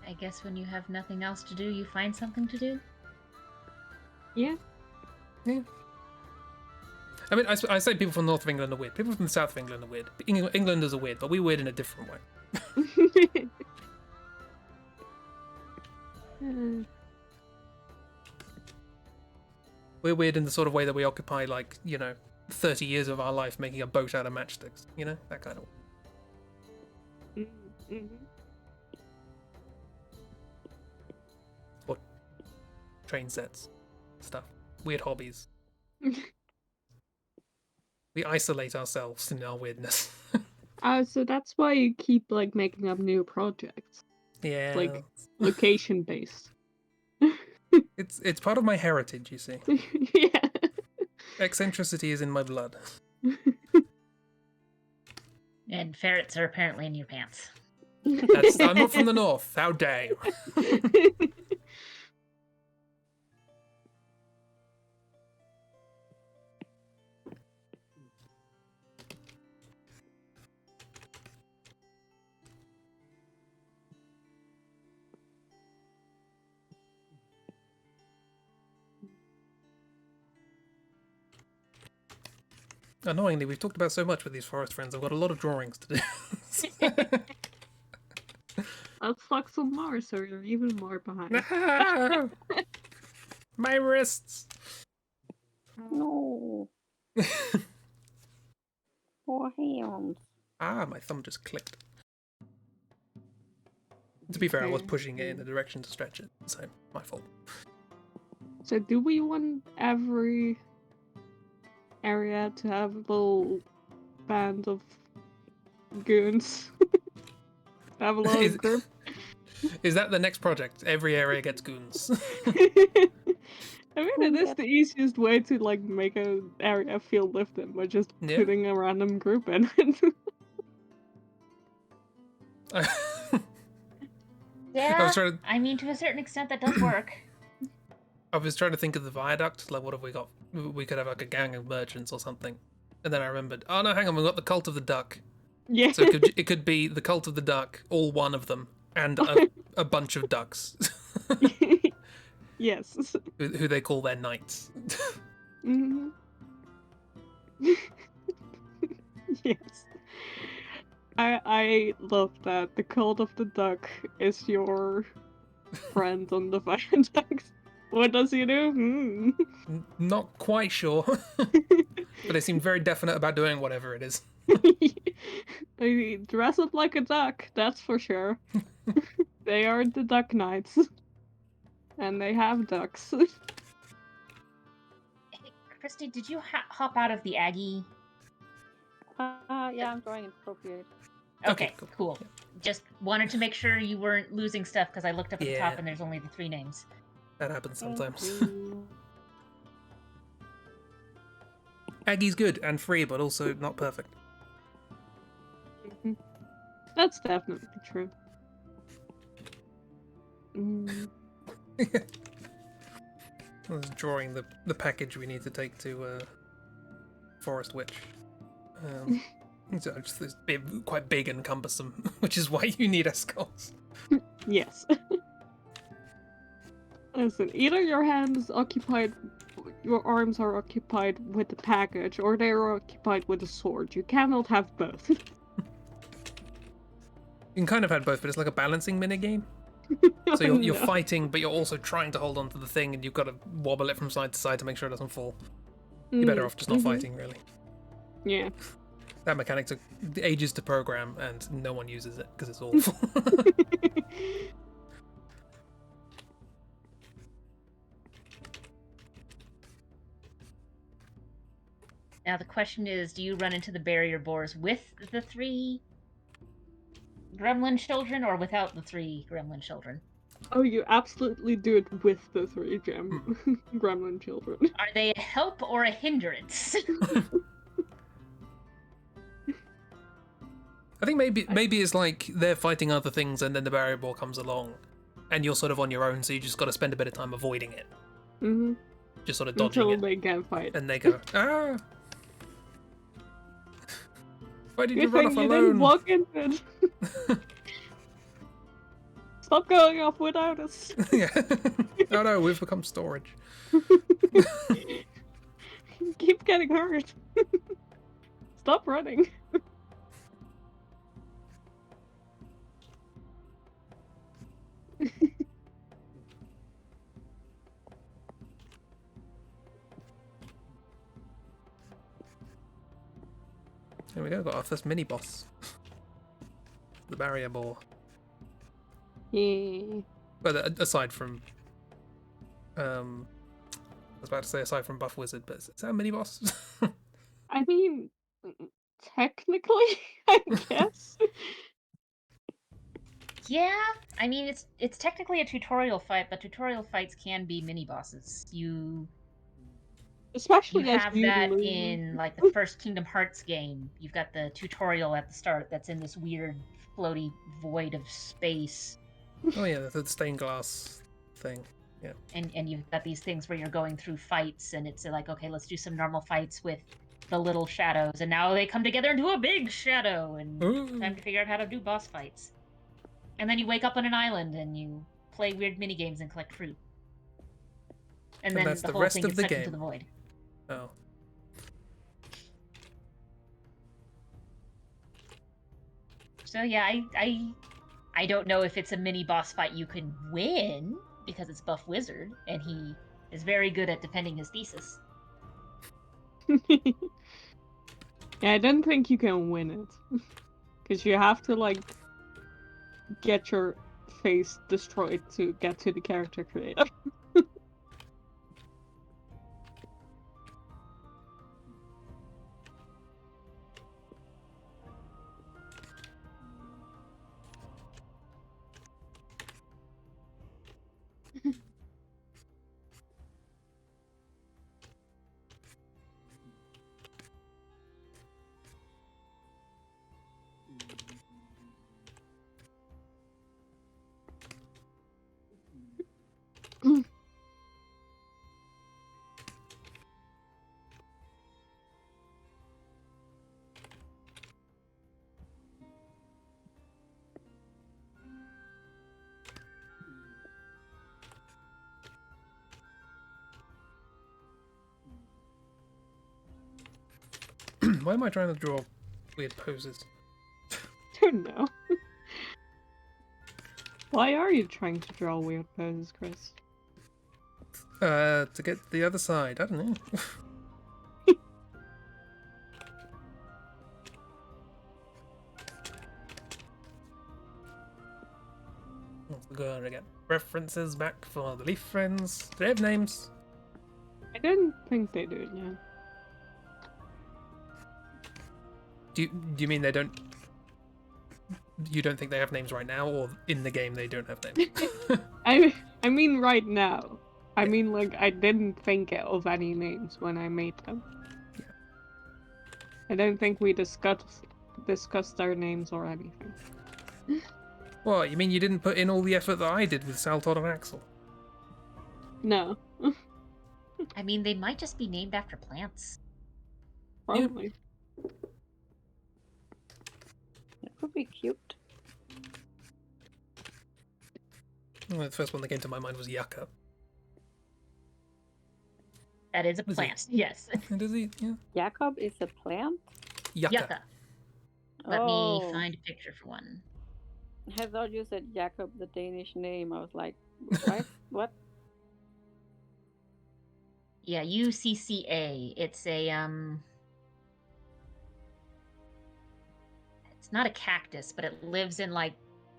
I guess when you have nothing else to do, you find something to do. Yeah. Yeah. I mean, I say people from the north of England are weird. People from the south of England are weird. Englanders are weird, but we're weird in a different way. We're weird in the sort of way that we occupy, 30 years of our life making a boat out of matchsticks. You know? That kind of way. Mm-hmm. Or train sets. Stuff. Weird hobbies. We isolate ourselves in our weirdness. So that's why you keep making up new projects, Yeah. location based. It's part of my heritage, you see. Yeah. Eccentricity is in my blood. And ferrets are apparently in your pants. I'm not from the north. How dare you? Annoyingly, we've talked about so much with these forest friends. I've got a lot of drawings to do. Let's fuck some more so you're even more behind. My wrists. No. Poor hands. My thumb just clicked. To be fair, I was pushing it in the direction to stretch it, so my fault. So do we want every area to have a little band of goons? Have a little group? Is that the next project? Every area gets goons. I mean, it is the easiest way to make an area feel lifted by just putting a random group in it. Yeah, I mean, to a certain extent, that does work. I was trying to think of the viaduct. What have we got? We could have a gang of merchants or something. And then I remembered, oh no, hang on, we've got the Cult of the Duck. Yeah. So it could be the Cult of the Duck, all one of them, and a bunch of ducks. Yes. Who they call their knights. Mm-hmm. Yes. I love that. The Cult of the Duck is your friend on the viaduct. What does he do? Not quite sure. But they seem very definite about doing whatever it is. They dress up like a duck, that's for sure. They are the Duck Knights. And they have ducks. Hey, Christy, did you hop out of the Aggie? Yeah, I'm drawing appropriate. Okay, cool. Yeah. Just wanted to make sure you weren't losing stuff because I looked up at the top and there's only the 3 names. That happens sometimes. Aggie's good and free, but also not perfect. Mm-hmm. That's definitely true. Mm. I was drawing the package we need to take to Forest Witch. It's quite big and cumbersome, which is why you need escorts. Yes. Listen, either your arms are occupied with the package, or they are occupied with a sword. You cannot have both. You can kind of have both, but it's like a balancing minigame. So you're fighting, but you're also trying to hold on to the thing, and you've got to wobble it from side to side to make sure it doesn't fall. You're better off just not fighting, really. Yeah. That mechanic took ages to program, and no one uses it because it's awful. Now the question is, do you run into the barrier boars with the 3 gremlin children or without the 3 gremlin children? Oh, you absolutely do it with the 3 gremlin children. Are they a help or a hindrance? I think maybe it's like they're fighting other things and then the barrier boar comes along and you're sort of on your own, so you just got to spend a bit of time avoiding it. Mm-hmm. just sort of dodging Until it, they get fight. and they go, ah! Why did you Good run thing off you didn't alone? walk into it. Stop going off without us. Yeah. Oh no, we've become storage. Keep getting hurt. Stop running. There we go, got our first mini boss. The barrier boar. Yeah. But aside from, I was about to say aside from Buff Wizard, but is that a mini boss? I mean, technically, I guess. Yeah, I mean it's technically a tutorial fight, but tutorial fights can be mini bosses. You Especially as have you that lose. in like the first Kingdom Hearts game. You've got the tutorial at the start that's in this weird floaty void of space. Oh yeah, the stained glass thing. Yeah. And you've got these things where you're going through fights, and it's like, okay, let's do some normal fights with the little shadows, and now they come together into a big shadow, and Ooh. time to figure out how to do boss fights. And then you wake up on an island and you play weird mini games and collect fruit. And then that's the the whole rest thing of gets the sucked into game. the void. Oh. So yeah, I don't know if it's a mini boss fight you can win because it's Buff Wizard and he is very good at defending his thesis. Yeah, I don't think you can win it. Because you have to, like, get your face destroyed to get to the character creator. Why am I trying to draw weird poses? Don't know. Why are you trying to draw weird poses, Chris? To get the other side. I don't know. Go on again. References back for the Leaf Friends. Do they have names? I don't think they do, yeah. Do you mean they don't? You don't think they have names right now, or in the game they don't have names? I mean right now. I Yeah. mean, like, I didn't think of any names when I made them. Yeah. I don't think we discussed their names or anything. What, you mean you didn't put in all the effort that I did with Sal, Todd, and Axel? No. I mean, they might just be named after plants. Probably. That would be cute. Well, the first one that came to my mind was Yucca. That is a Is it? plant, yes. Does he? Yeah. Jacob is a plant? Yucca. Yucca. Let me find a picture for one. I thought you said Jacob, the Danish name. I was like, what? What? Yeah, UCCA. It's a it's not a cactus, but it lives in like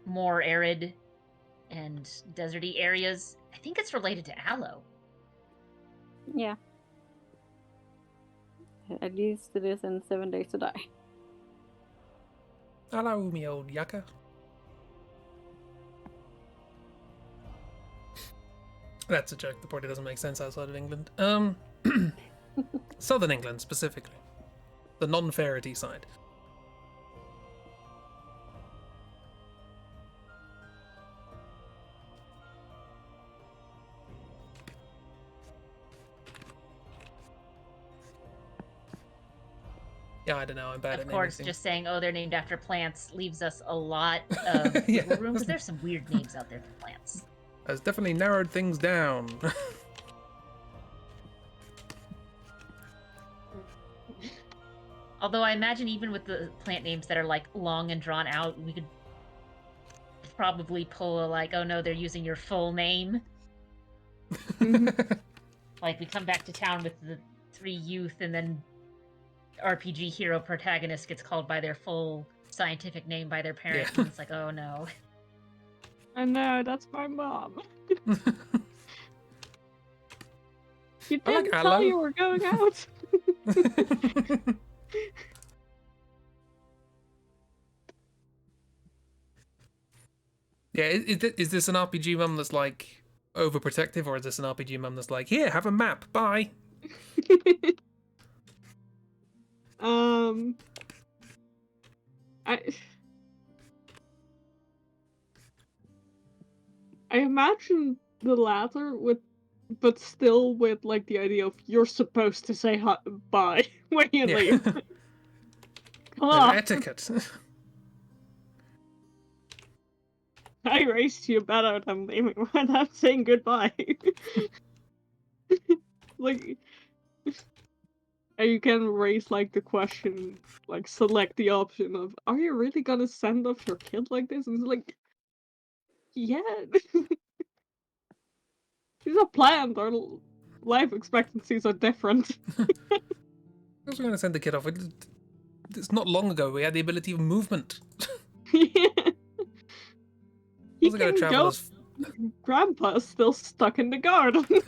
more arid and deserty areas. I think it's related to aloe. Yeah. At least it is in 7 Days to Die. Hello, me old Yucca. That's a joke that probably doesn't make sense outside of England. Southern England specifically. The non-ferrety side. Yeah, I don't know. I'm bad Of at naming course, things. just saying, oh, they're named after plants leaves us a lot of Yeah, wiggle room, because there's some weird names out there for plants. has definitely narrowed things down. Although I imagine even with the plant names that are like long and drawn out, we could probably pull a like, oh no, they're using your full name. Like we come back to town with the 3 youth, and then RPG hero protagonist gets called by their full scientific name by their parent, Yeah. and it's like, oh no. I know, that's my mom. You I like didn't tell aloe. you we're going out. Yeah, is this an RPG mum that's like overprotective, or is this an RPG mum that's like, here, have a map, bye? I imagine the latter but still with like the idea of you're supposed to say bye when you Yeah. leave. Come There's on, etiquette. I raised you better than leaving without saying goodbye. Like, and you can raise like the question, like select the option of, are you really gonna send off your kid like this? And it's like, yeah. These are planned. Our life expectancies are different. I was going to send the kid off. It's not long ago we had the ability of movement. Yeah. He Wasn't going to can travel go. as. Grandpa's still stuck in the garden. I'm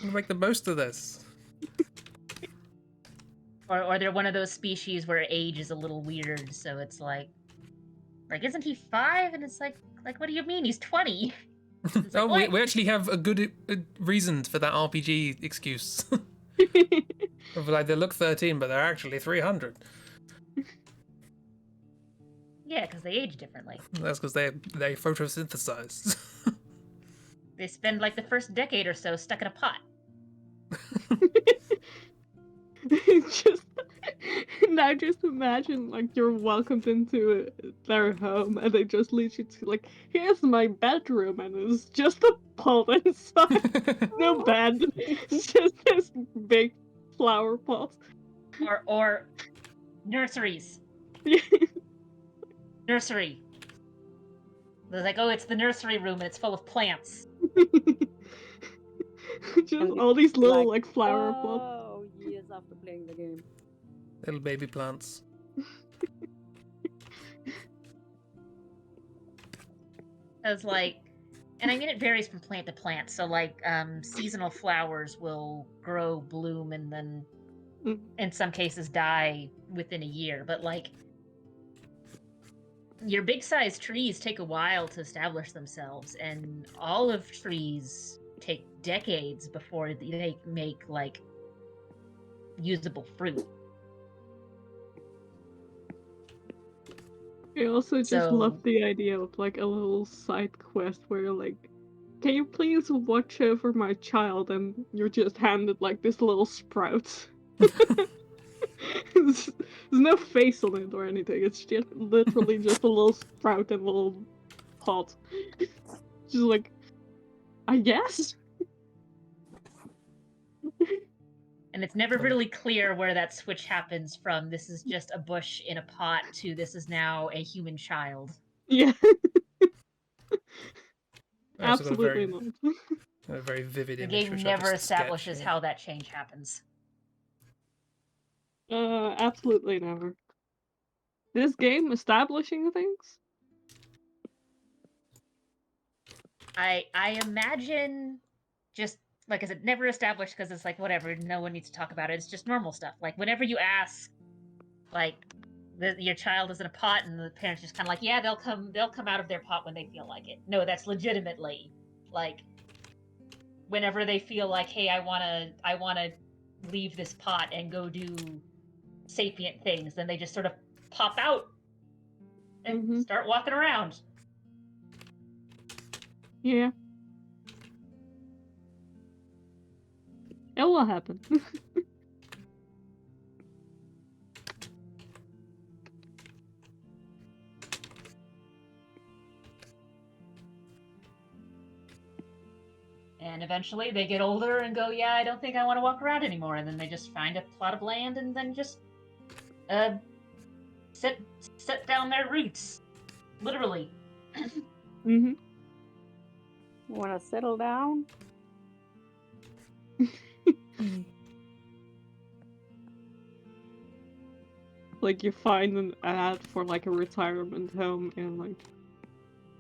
gonna make the most of this. Or they're one of those species where age is a little weird, so it's like, isn't he 5? And it's like, what do you mean? He's 20. It's Oh, like, we actually have a good reason for that RPG excuse. Of like, they look 13, but they're actually 300. yeah, because they age differently. That's because they photosynthesize. They spend like the first decade or so stuck in a pot. Just now, just imagine like you're welcomed into their home, and they just lead you to like, here's my bedroom, and it's just a pot inside, no bed, it's just this big flower pot. Or nurseries. Nursery. They're like, oh, it's the nursery room and it's full of plants. Just all these little like like, flower pots. oh, years after playing the game. Little baby plants. Because like, and I mean it varies from plant to plant. So like, seasonal flowers will grow, bloom, and then in some cases die within a year. But like, your big size trees take a while to establish themselves, and olive trees take decades before they make like usable fruit. I also just So- love the idea of like a little side quest where you're like, can you please watch over my child? And you're just handed like this little sprout. There's no face on it or anything. It's just literally just a little sprout and a little pot. Just like, I guess. And it's never really clear where that switch happens from this is just a bush in a pot to this is now a human child. Yeah. I also got Absolutely not. a very vivid The image. game which I never just sketched establishes here. how that change happens. Absolutely never. This game establishing things? I imagine just like I said, never established because it's like whatever, no one needs to talk about it. It's just normal stuff. Like whenever you ask, like your child is in a pot, and the parents just kind of like, yeah, they'll come out of their pot when they feel like it. No, that's legitimately like whenever they feel like, hey, I wanna leave this pot and go do sapient things, then they just sort of pop out and start walking around. Yeah. It will happen. And eventually they get older and go, yeah, I don't think I want to walk around anymore. And then they just find a plot of land and then just set down their roots. Literally. Mm-hmm. Want to settle down? Like, you find an ad for, like, a retirement home in, like,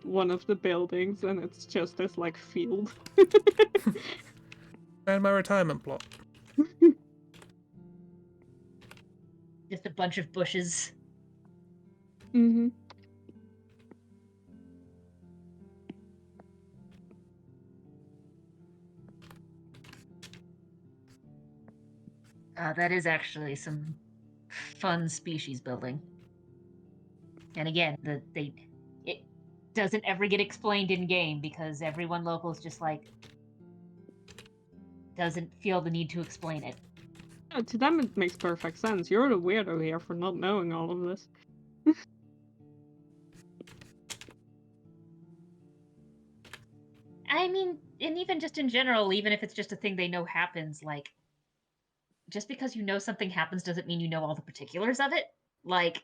one of the buildings, and it's just this, like, field. And my retirement plot. Just a bunch of bushes. Mm-hmm. That is actually some fun species building. And again, it doesn't ever get explained in game because everyone local is just like doesn't feel the need to explain it. Yeah, to them it makes perfect sense. You're the weirdo here for not knowing all of this. I mean, and even just in general, even if it's just a thing they know happens, like just because you know something happens doesn't mean you know all the particulars of it. Like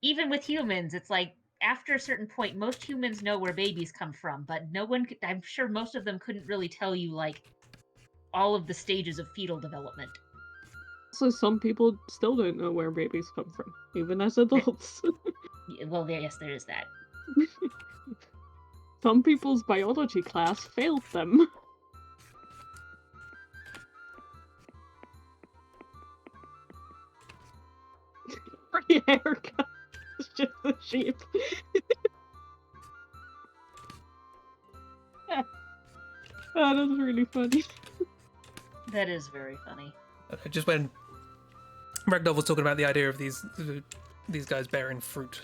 even with humans, it's like after a certain point, most humans know where babies come from, but no one could, I'm sure most of them couldn't really tell you like all of the stages of fetal development. So some people still don't know where babies come from, even as adults. Well, yes, there is that. Some people's biology class failed them. Free haircut. It's just a sheep. Oh, that's really funny. That is very funny. Just when Ragdoll was talking about the idea of these guys bearing fruit,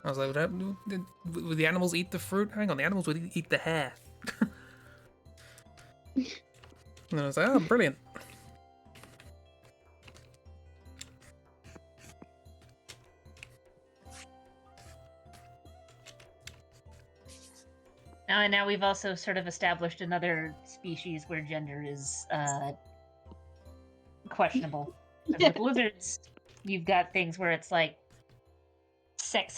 I was like, would the animals eat the fruit? Hang on, the animals would eat the hair. And I was like, oh, brilliant. Now we've also sort of established another species where gender is questionable. Yeah. With lizards, you've got things where it's like sex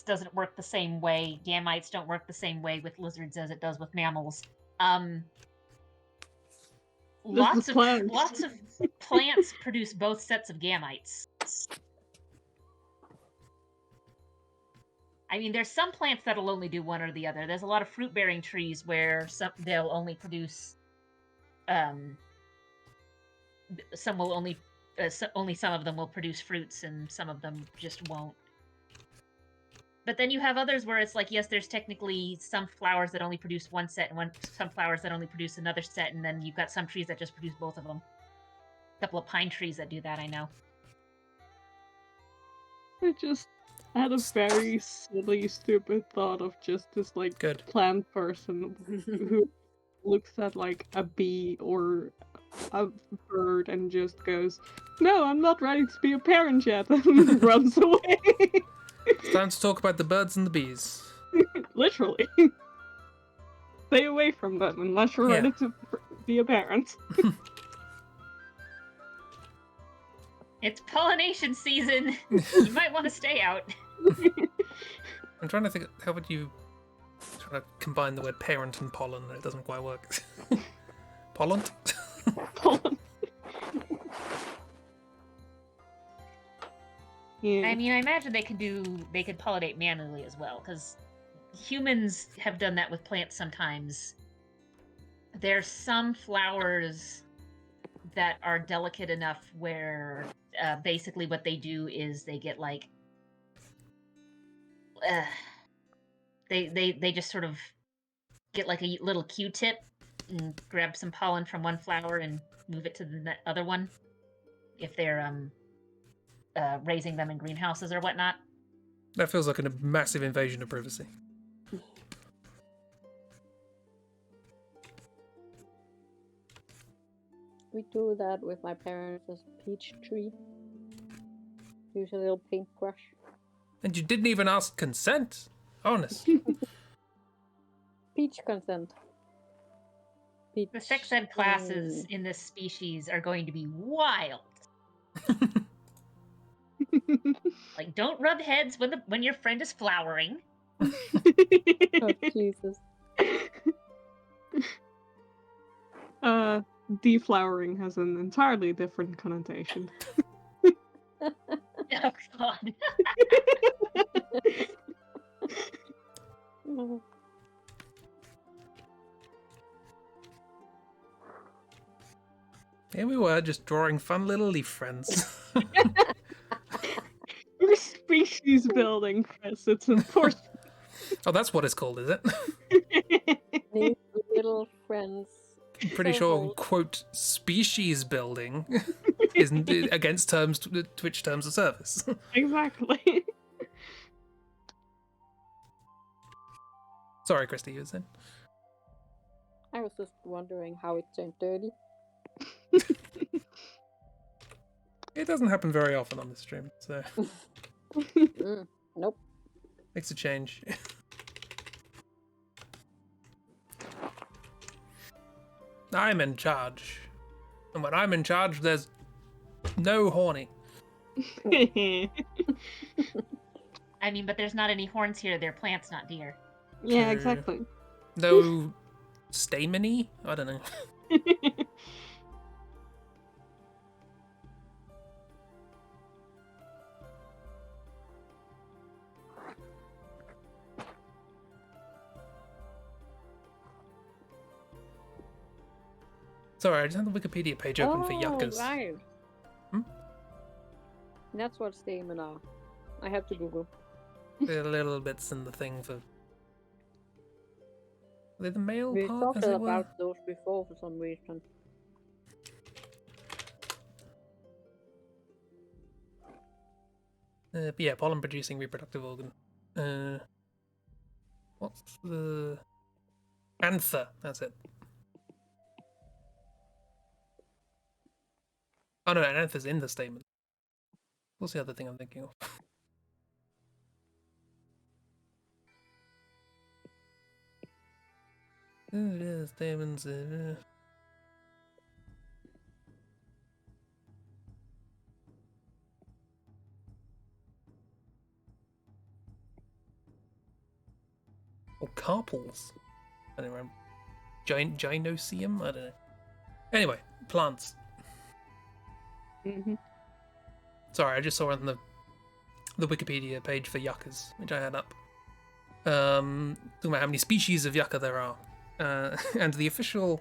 doesn't work the same way. Gametes don't work the same way with lizards as it does with mammals. Lots of plants produce both sets of gametes. I mean, there's some plants that'll only do one or the other. There's a lot of fruit-bearing trees where they'll only produce, some will only some of them will produce fruits, and some of them just won't. But then you have others where it's like, yes, there's technically some flowers that only produce one set, and some flowers that only produce another set, and then you've got some trees that just produce both of them. A couple of pine trees that do that, I know. I just had a very silly, stupid thought of just this, like, plant person who looks at, like, a bee or a bird and just goes, "No, I'm not ready to be a parent yet," and runs away. It's time to talk about the birds and the bees. Literally. Stay away from them unless you're ready to be a parent. It's pollination season. You might want to stay out. I'm trying to think, how would you try to combine the word parent and pollen? It doesn't quite work. Pollen? Pollen. Yeah. I mean, I imagine they could pollinate manually as well, because humans have done that with plants sometimes. There's some flowers that are delicate enough where basically what they do is they get like they just sort of get like a little Q-tip and grab some pollen from one flower and move it to the other one if they're raising them in greenhouses or whatnot. That feels like a massive invasion of privacy. We do that with my parents' peach tree. Use a little paintbrush. And you didn't even ask consent? Honest. Peach consent. The sex ed classes in this species are going to be wild. Like, don't rub heads when your friend is flowering. Oh, Jesus. Deflowering has an entirely different connotation. Oh, God. Oh. Here we were, just drawing fun little leaf friends. We're species building, Chris. It's important. Oh, that's what it's called, is it? These little friends. Pretty sure, quote, species building isn't against Twitch terms of service. Exactly. Sorry, Christy, you were saying? I was just wondering how it turned dirty. It doesn't happen very often on this stream, so Nope. makes a change. I'm in charge. And when I'm in charge, there's no horny. I mean, but there's not any horns here. They're plants, not deer. Yeah, exactly. No stameny? I don't know. Sorry, I just had the Wikipedia page open for yuccas. Right. Hmm? That's what stamen are. I have to Google. There are little bits in the thing for... Are they the male We part, talked as it were? about those before for some reason. Yeah, pollen-producing reproductive organ. What's the... Anther, that's it. Oh no, an anther's in the stamen. What's the other thing I'm thinking of? Yeah, stamens. Or carpels. I don't remember. Gynoecium? I don't know. Anyway, plants. Mm-hmm. Sorry, I just saw on the Wikipedia page for yuccas, which I had up. Talking about how many species of yucca there are. And the official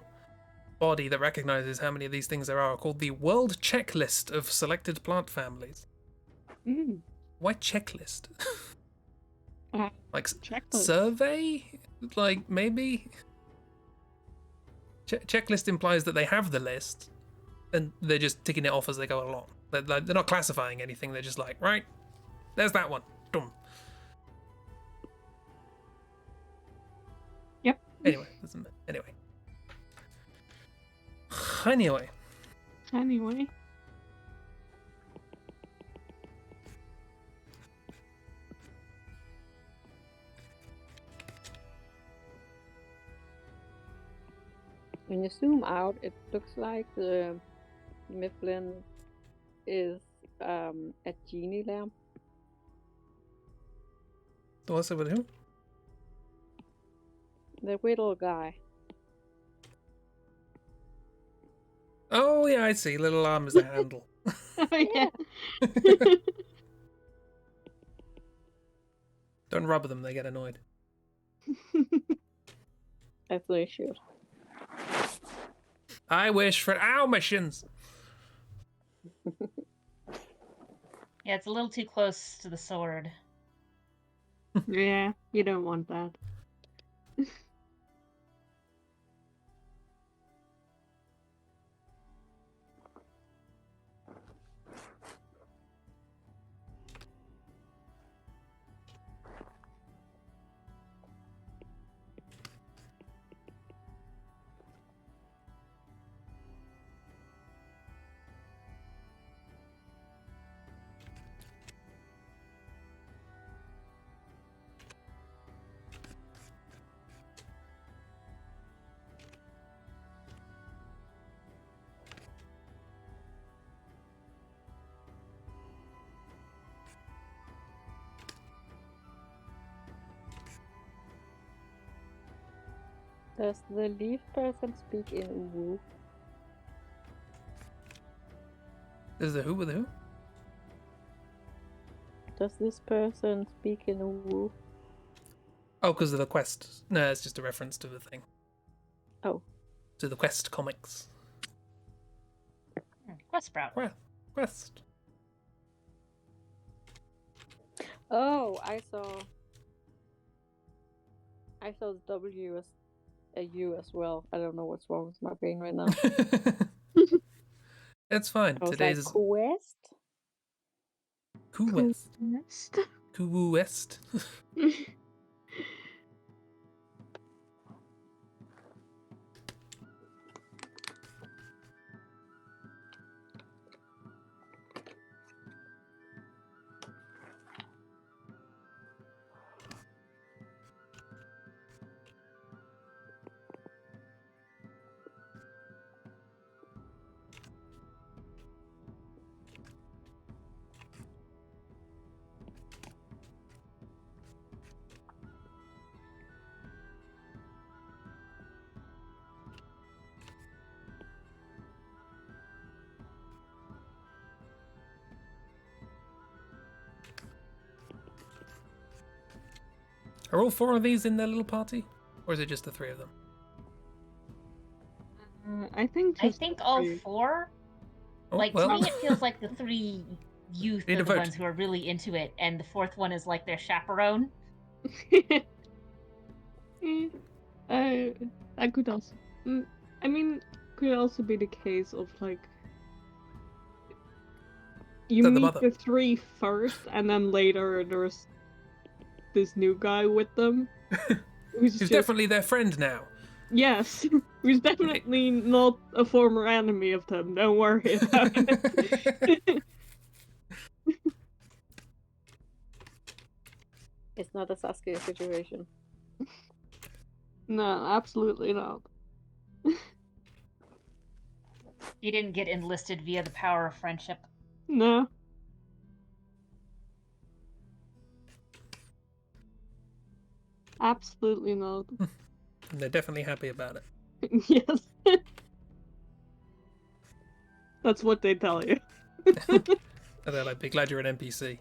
body that recognizes how many of these things there are called the World Checklist of Selected Plant Families. Mm. Why checklist? Like Checklist. survey? Like maybe? Checklist implies that they have the list and they're just ticking it off as they go along. They're not classifying anything, they're just like, right, there's that one. Done. Yep. Anyway. Anyway. When you zoom out, it looks like the Mifflin is a genie lamp. What's it with who? The little guy. Oh yeah, I see. Little arm is the handle. Yeah. Don't rub them, they get annoyed. As they should. I wish for our missions. Yeah, it's a little too close to the sword. Yeah, you don't want that. Does the leaf person speak in Uwu? Is the who with the who? Does this person speak in Uwu? Oh, because of the quest. No, it's just a reference to the thing. Oh. To the quest comics. Quest Sprout. Quest. Oh, I saw the W as a U as well. I don't know what's wrong with my brain right now. It's fine. I was Today's like, quest? Quest. Quest. Quest. Are all 4 of these in their little party? Or is it just the 3 of them? I think I just think all three. 4. Oh, Like, well, to me, it feels like the 3 youth Need are a the vote. ones who are really into it, and the 4th one is like their chaperone. That could also. I mean, could also be the case of like you that the meet mother? the 3 first, and then later there's this new guy with them, who's Who's just definitely their friend now. yes, who's definitely not a former enemy of them. Don't worry about it. It's not a Sasuke situation. No, absolutely not. You didn't get enlisted via the power of friendship. No. Absolutely not. And they're definitely happy about it. Yes. That's what they tell you. And they're like, be glad you're an NPC.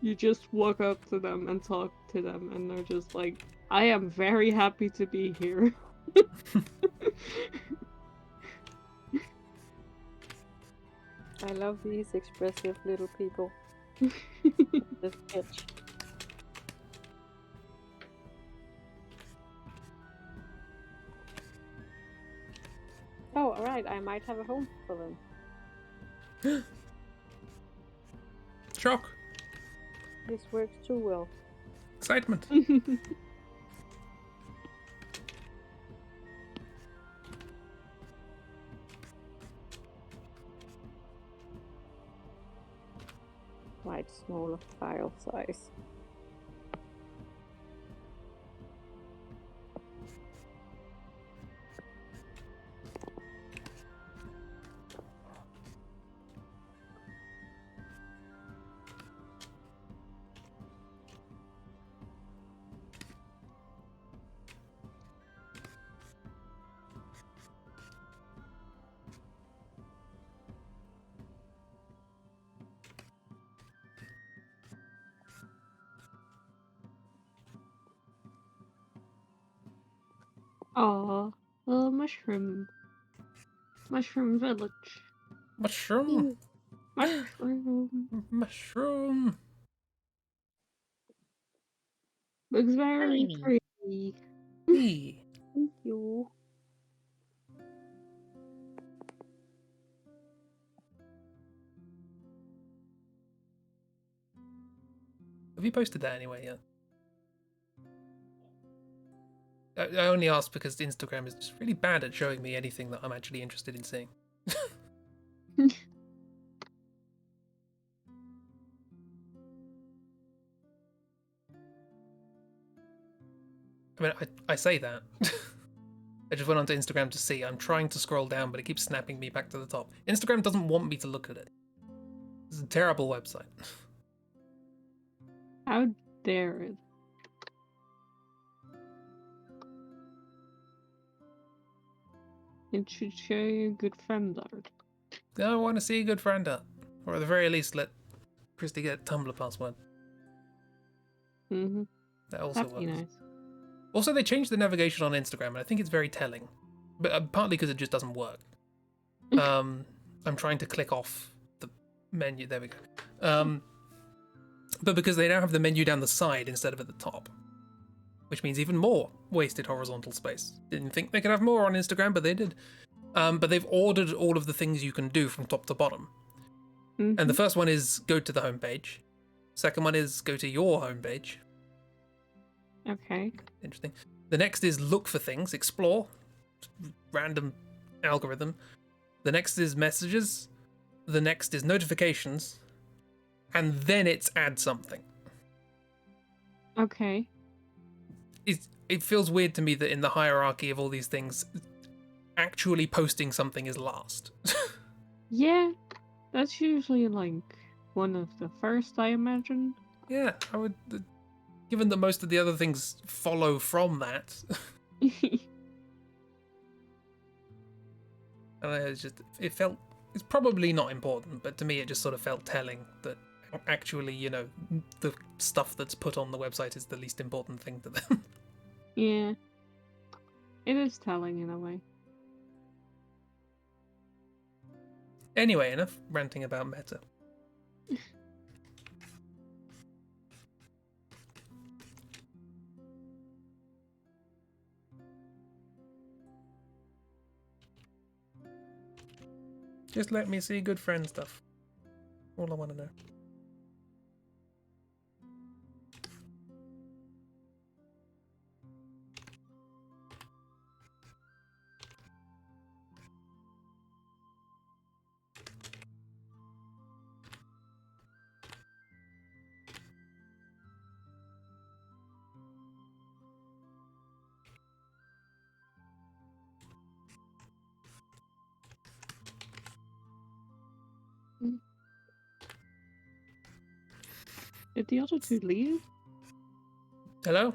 You just walk up to them and talk to them, and they're just like, I am very happy to be here. I love these expressive little people. This sketch. Oh, alright, I might have a home for them. Shock. This works too well. Excitement. Quite smaller file size. Aw, little mushroom. Mushroom village. Mushroom. Mushroom. Mushroom. Looks very Tiny. pretty. Hey. Thank you. Have you posted that anyway yet? I only asked because Instagram is just really bad at showing me anything that I'm actually interested in seeing. I mean, I say that. I just went onto Instagram to see. I'm trying to scroll down, but it keeps snapping me back to the top. Instagram doesn't want me to look at it. It's a terrible website. How dare it? It should show you good friend art. I want to see a good friend art. Or at the very least, let Christy get Tumblr password. Mm-hmm. That also That'd be works. nice. Also, they changed the navigation on Instagram, and I think it's very telling. But partly because it just doesn't work. I'm trying to click off the menu. There we go. But because they now have the menu down the side instead of at the top, which means even more wasted horizontal space. Didn't think they could have more on Instagram, but they did. But they've ordered all of the things you can do from top to bottom. Mm-hmm. And the first one is go to the homepage. Second one is go to your homepage. Okay. Interesting. The next is look for things, explore, random algorithm. The next is messages. The next is notifications. And then it's add something. Okay. It feels weird to me that in the hierarchy of all these things, actually posting something is last. Yeah, that's usually like one of the first, I imagine. Yeah, I would. Given that most of the other things follow from that, it felt. It's probably not important, but to me, it just sort of felt telling that actually, the stuff that's put on the website is the least important thing to them. Yeah. It is telling in a way. Anyway, enough ranting about meta. Just let me see good friend stuff. All I want to know. Did the other two leave? Hello?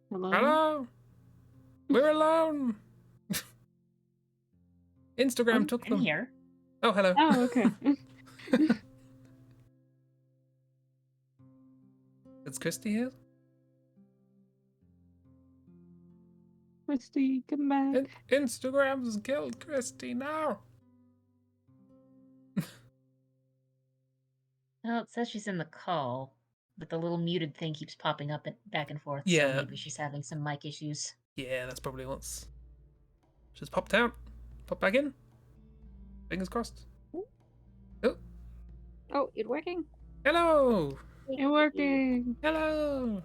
Hello? Hello? We're alone! Instagram took I'm them. here. Oh, hello. Oh, okay. Is Christy here? Christy, come back. Instagram's killed Christy now. Well, it says she's in the call, but the little muted thing keeps popping up and back and forth. Yeah. So maybe she's having some mic issues. Yeah, that's probably what's just popped out. Pop back in. Fingers crossed. Oh, it working? Hello. It's working. Hello.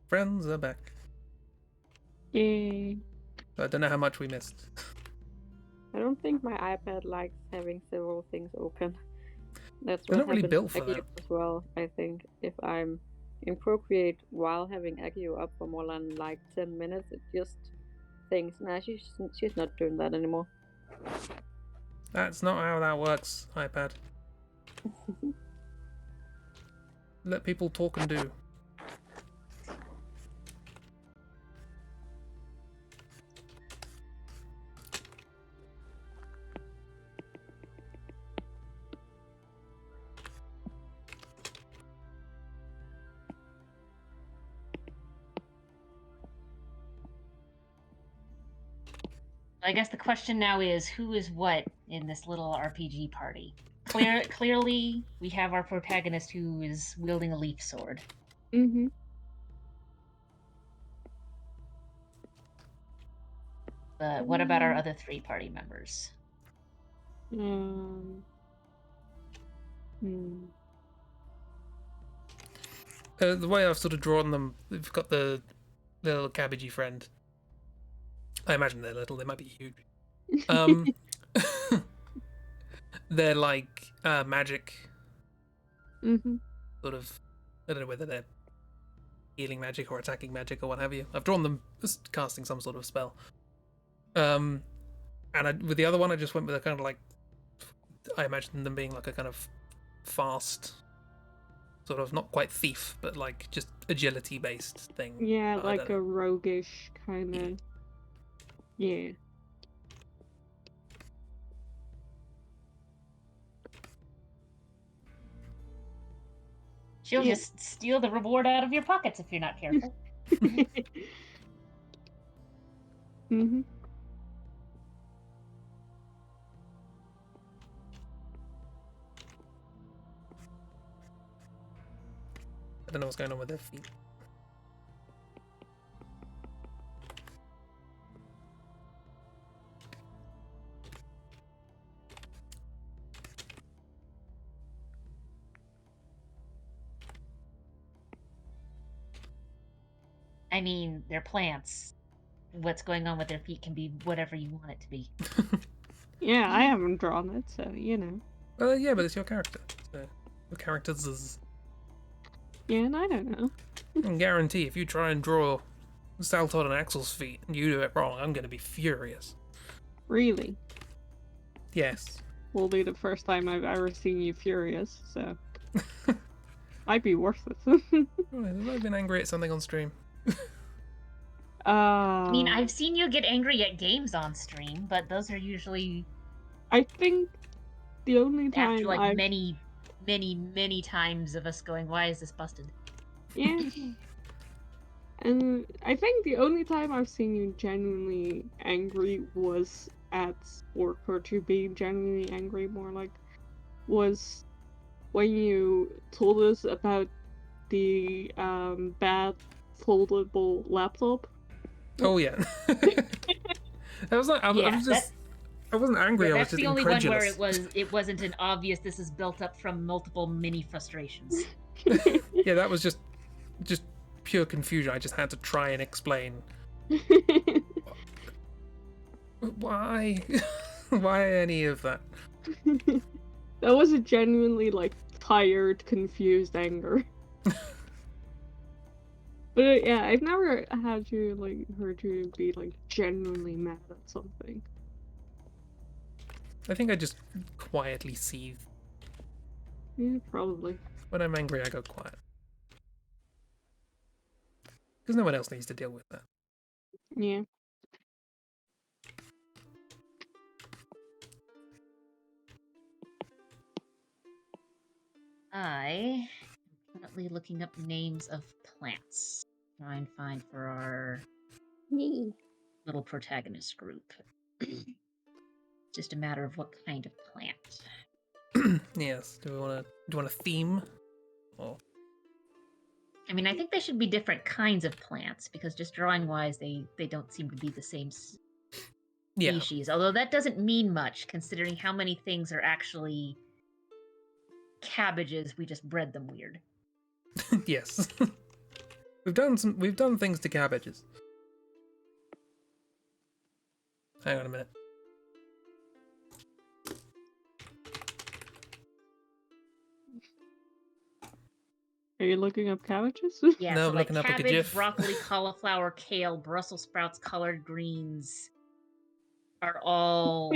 Friends are back. Yay. I don't know how much we missed. I don't think my iPad likes having several things open. That's They're what not really happens built to for that. Accio as well. I think if I'm in Procreate while having Accio up for more than like 10 minutes, it just thinks, nah, she's not doing that anymore. That's not how that works, iPad. Let people talk and do. I guess the question now is, who is what in this little RPG party? Clearly, we have our protagonist who is wielding a leaf sword. Mm-hmm. But what about our other 3 party members? Hmm. The way I've sort of drawn them, we've got the little cabbagey friend. I imagine they're little. They might be huge. They're like magic. Mm-hmm. Sort of. I don't know whether they're healing magic or attacking magic or what have you. I've drawn them just casting some sort of spell. And with the other one, I just went with a kind of like. I imagine them being like a kind of fast, sort of not quite thief, but like just agility based thing. Yeah, But I like don't a know. roguish kind of. Yeah. She'll Yeah. just steal the reward out of your pockets if you're not careful. Mm-hmm. I don't know what's going on with their feet. I mean, they're plants. What's going on with their feet can be whatever you want it to be. Yeah, I haven't drawn it, so you know. Yeah, but it's your character. So your character's is. Yeah, and I don't know. I can guarantee if you try and draw Saltod and Axel's feet and you do it wrong, I'm going to be furious. Really. Yes. Will be the first time I've ever seen you furious, so might be worth it. Oh, have I been angry at something on stream? I mean, I've seen you get angry at games on stream, but those are usually I think the only after time like I've many times of us going, "Why is this busted?" yeah, and I think the only time I've seen you genuinely angry was at or to be genuinely angry more like was when you told us about the bad foldable laptop. Oh yeah. I was like, I was just, I wasn't angry. Yeah, I was that's just the only incredulous. one where it wasn't an obvious. This is built up from multiple mini frustrations. Yeah, that was just pure confusion. I just had to try and explain why, why any of that. That was a genuinely like tired, confused anger. But yeah, I've never had you like heard you be like genuinely mad at something. I think I just quietly seethe. Yeah, probably. When I'm angry, I go quiet. Because no one else needs to deal with that. Yeah. I am currently looking up names of plants. Try and find for our little protagonist group. Just a matter of what kind of plant. Yes. Do you want a theme? Or I mean, I think they should be different kinds of plants because just drawing wise, they don't seem to be the same yeah. species. Although that doesn't mean much considering how many things are actually cabbages. We just bred them weird. Yes. We've done things to cabbages. Hang on a minute. Are you looking up cabbages? Yeah, No, so I'm like looking up like a cabbage, GIF. broccoli, cauliflower, kale, Brussels sprouts, collard greens are all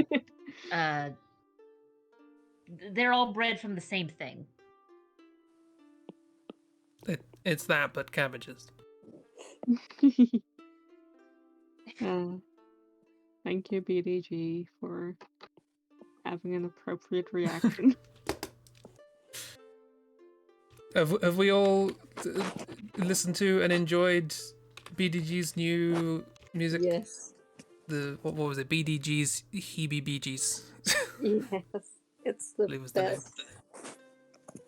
they're all bred from the same thing. It's that, but cabbages. Thank you, BDG, for having an appropriate reaction. Have we all listened to and enjoyed BDG's new music? Yes. What was it? BDG's Heebie-Jeebies. Yes. It's the believe was the name. best.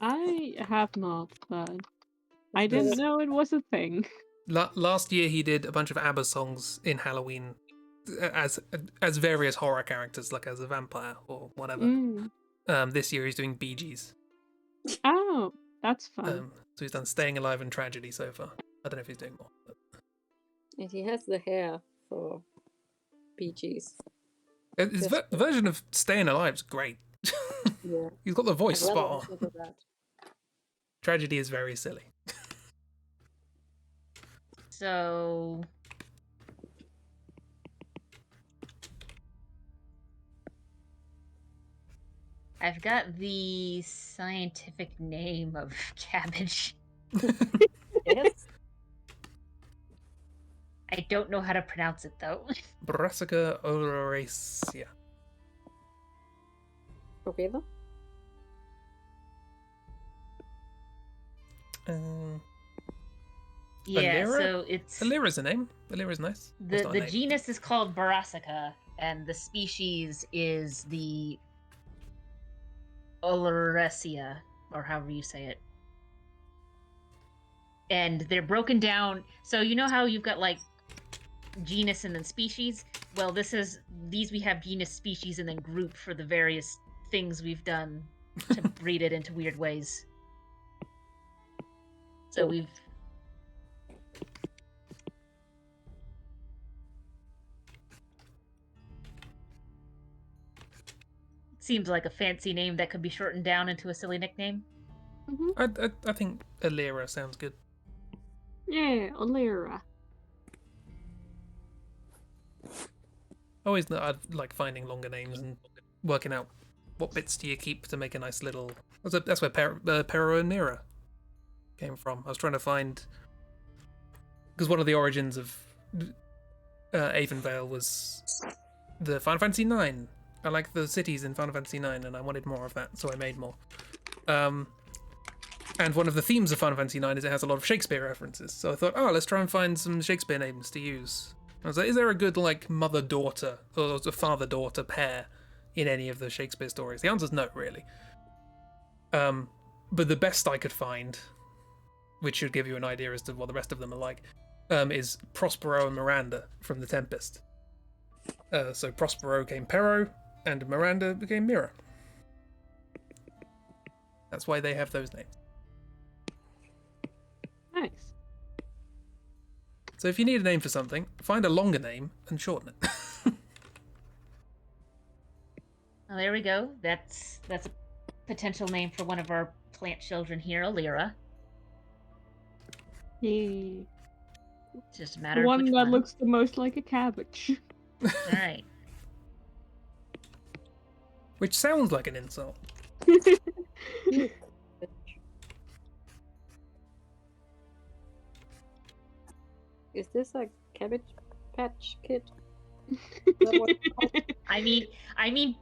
I have not, but I It's didn't better- know it was a thing. Last year he did a bunch of ABBA songs in Halloween as various horror characters, like as a vampire or whatever. This year he's doing Bee Gees. Oh, that's fun. So he's done Staying Alive and Tragedy so far. I don't know if he's doing more. But... And he has the hair for BGs. His version of Staying Alive's great. Yeah. He's got the voice I'd rather spot on. listen to that. Tragedy is very silly. So I've got the scientific name of cabbage. Yes. I don't know how to pronounce it though. Brassica oleracea. Together. Yeah, Alera? so it's Alera's a name. Alera's nice. That's not a the name. genus is called Brassica, and the species is the Oleracea, or however you say it. And they're broken down. So you know how you've got like genus and then species? Well, these we have genus, species, and then group for the various things we've done to breed it into weird ways. So we've seems like a fancy name that could be shortened down into a silly nickname. I think Alera sounds good. Yeah, Alera. Always, I like finding longer names and working out what bits do you keep to make a nice little. That's where Peronera came from. I was trying to find because one of the origins of Avonvale was the Final Fantasy IX. I like the cities in Final Fantasy IX, and I wanted more of that, so I made more. And one of the themes of Final Fantasy IX is it has a lot of Shakespeare references. So I thought, oh, let's try and find some Shakespeare names to use. I was like, is there a good like mother-daughter or a father-daughter pair in any of the Shakespeare stories? The answer's no, really. But the best I could find, which should give you an idea as to what the rest of them are like, is Prospero and Miranda from The Tempest. So Prospero became Pero, and Miranda became Mira. That's why they have those names. Nice. So if you need a name for something, find a longer name and shorten it. Well, there we go. That's a potential name for one of our plant children here, Alera. Yeah. It's just a matter The of one which that one. looks the most like a cabbage. All right. Which sounds like an insult. Is this a Cabbage Patch Kid? Is that what it's called? I mean,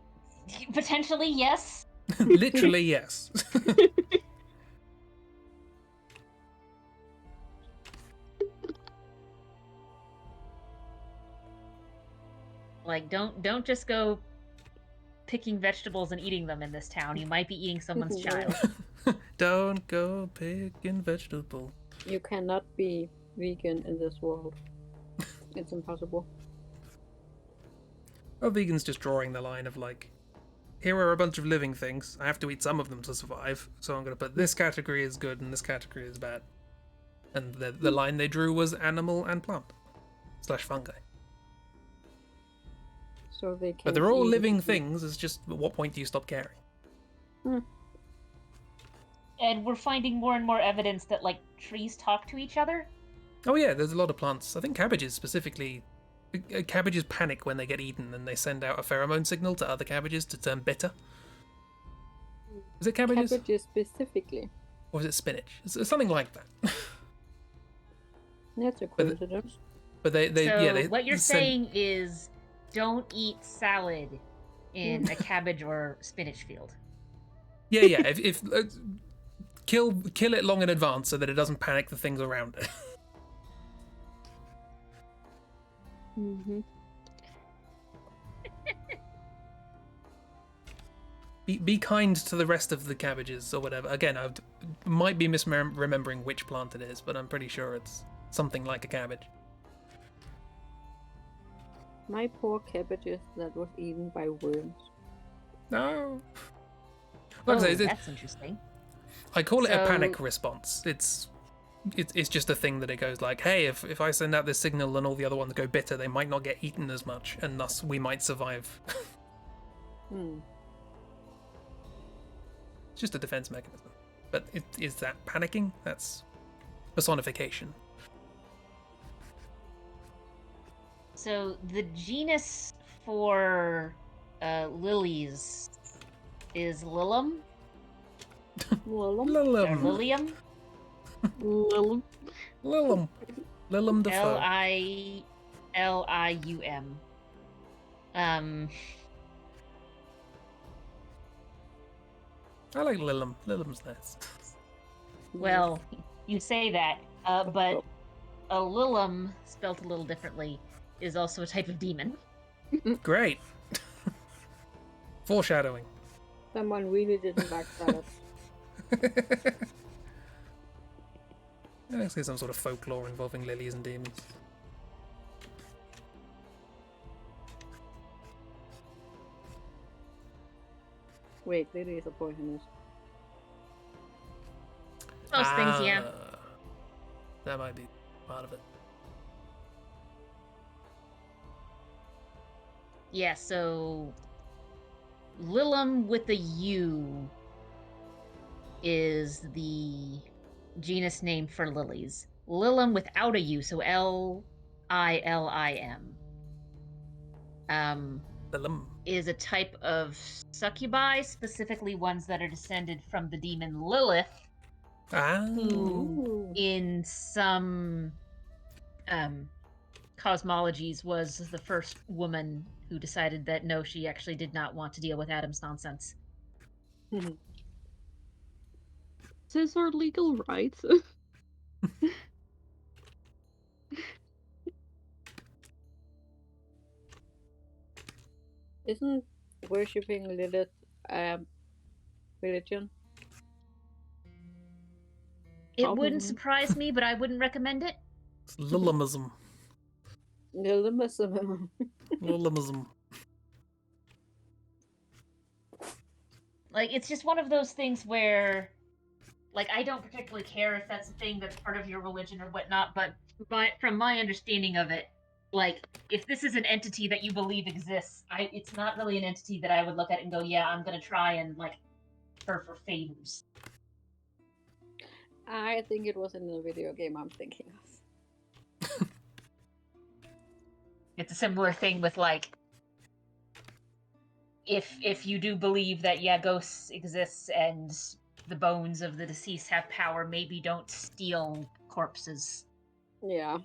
potentially yes. Literally, yes. Like, don't just go picking vegetables and eating them in this town. You might be eating someone's child. Don't go picking vegetables. You cannot be vegan in this world. It's impossible. Well, vegans just drawing the line of like, here are a bunch of living things. I have to eat some of them to survive, so I'm going to put this category is good and this category is bad. And the line they drew was animal and plant / fungi. So they can. But they're all living things. It's just at what point do you stop caring? And we're finding more and more evidence that like trees talk to each other. Oh yeah, there's a lot of plants. I think cabbages specifically. Cabbages panic when they get eaten and they send out a pheromone signal to other cabbages to turn bitter. Is it cabbages? Cabbages specifically. Or is it spinach? It's something like that. That's a coincidence. But they what you're saying is don't eat salad in a cabbage or spinach field. Yeah. If kill it long in advance so that it doesn't panic the things around it. Mm-hmm. Be kind to the rest of the cabbages or whatever. Again, I might be misremembering which plant it is, but I'm pretty sure it's something like a cabbage. My poor cabbages that was eaten by worms. No. Like I say, That's interesting. I call it a So- panic response. It's just a thing that it goes like, hey, if I send out this signal and all the other ones go bitter, they might not get eaten as much, and thus we might survive. It's just a defense mechanism. But is that panicking? That's personification. So the genus for lilies is Lilum Lilum. or Lilum. Lilium. Lilum. Lilum. Lilum Defoe. Lilium. I like Lilum. Lilum's nice. Well, you say that, but a Lilum, spelt a little differently, is also a type of demon. Great. Foreshadowing. Someone really didn't like that. I see some sort of folklore involving lilies and demons. Wait, lilies are poisonous. Most things, yeah. That might be part of it. Yeah, so Lilum with a U is the genus name for lilies. Lilum without a U, so Lilim, Lilum. is a type of succubi, specifically ones that are descended from the demon Lilith, who in some cosmologies was the first woman who decided that no, she actually did not want to deal with Adam's nonsense. These are legal rights. Isn't worshipping Lilith religion? It Probably. wouldn't surprise me, but I wouldn't recommend it. It's Lilumism. Lilimism. Lilumism. Like, it's just one of those things where, like, I don't particularly care if that's a thing that's part of your religion or whatnot, but from my understanding of it, like, if this is an entity that you believe exists, it's not really an entity that I would look at and go, yeah, I'm gonna try and, like, her for favors. I think it was in the video game I'm thinking of. It's a similar thing with, like, if you do believe that, yeah, ghosts exist and the bones of the deceased have power, maybe don't steal corpses. Yeah.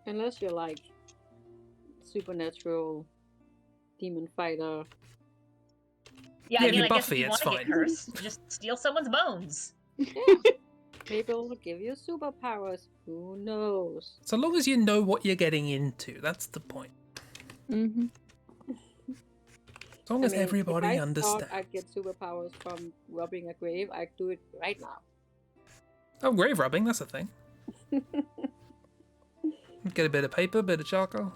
Unless you're like supernatural demon fighter. Yeah, Yeah, I if mean, you're I guess if Buffy, you it's want to get fine. cursed, just steal someone's bones. Maybe it'll give you superpowers. Who knows? So long as you know what you're getting into, that's the point. Mm-hmm. As long as everybody if I understands. thought I'd get superpowers from robbing a grave, I'd do it right now. Oh, grave rubbing, that's a thing. Get a bit of paper, bit of charcoal.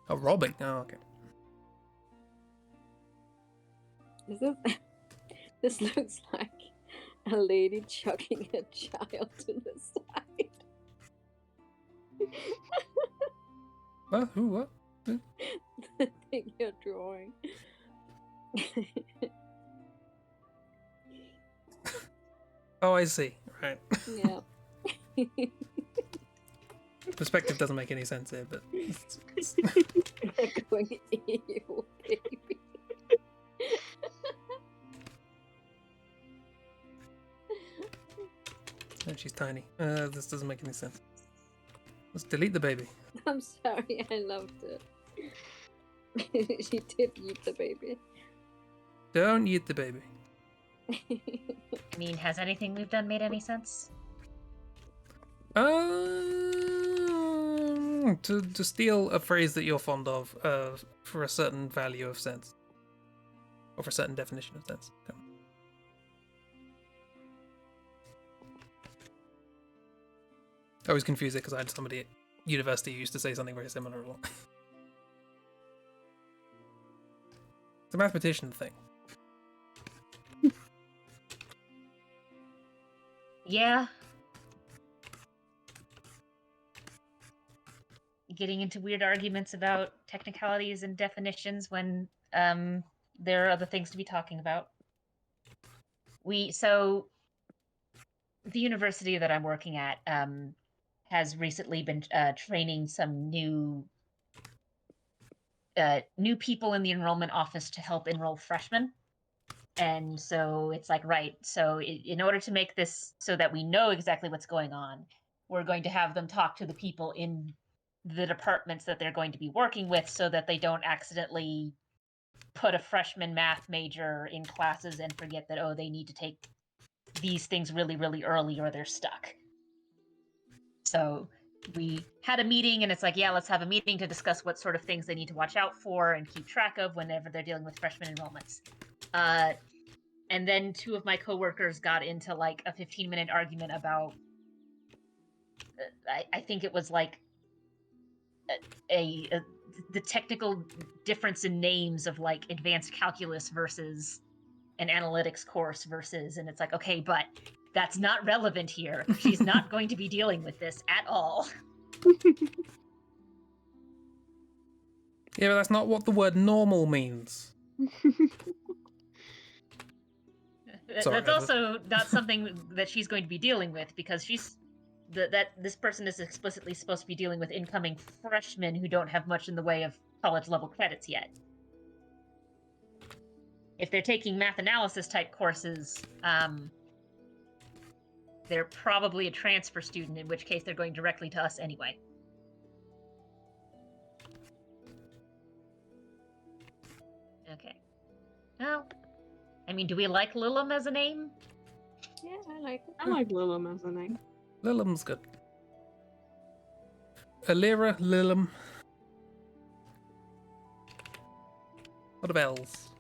Oh, robbing. Oh, okay. This looks like a lady chucking a child to the side. What? Who? What? The thing you're drawing. Oh, I see. Right. Yeah. Perspective doesn't make any sense here, but They're going, ew, baby. oh, she's tiny. This doesn't make any sense. Let's delete the baby. I'm sorry, I loved it. She did eat the baby. Don't eat the baby. I mean, has anything we've done made any sense? To steal a phrase that you're fond of for a certain value of sense. Or for a certain definition of sense. Okay. I always confuse it because I had somebody at university who used to say something very similar a lot. It's a mathematician thing. Yeah. Getting into weird arguments about technicalities and definitions when there are other things to be talking about. So the university that I'm working at has recently been training some new new people in the enrollment office to help enroll freshmen. And so it's like, right, so in order to make this so that we know exactly what's going on, we're going to have them talk to the people in the departments that they're going to be working with so that they don't accidentally put a freshman math major in classes and forget that, oh, they need to take these things really, really early or they're stuck. So we had a meeting, and it's like, yeah, let's have a meeting to discuss what sort of things they need to watch out for and keep track of whenever they're dealing with freshman enrollments. And then two of my coworkers got into like a 15-minute argument about, I think it was like the technical difference in names of like advanced calculus versus an analytics course versus, and it's like, okay, but that's not relevant here. She's not going to be dealing with this at all. Yeah, but that's not what the word normal means. Sorry, That's also not something that she's going to be dealing with, because she's that this person is explicitly supposed to be dealing with incoming freshmen who don't have much in the way of college level credits yet. If they're taking math analysis type courses, they're probably a transfer student, in which case they're going directly to us anyway. Okay. Well, I mean, do we like Lilum as a name? Yeah, I like it. I like Lilum as a name. Lilum's good. Alira, Lilum. What of L's?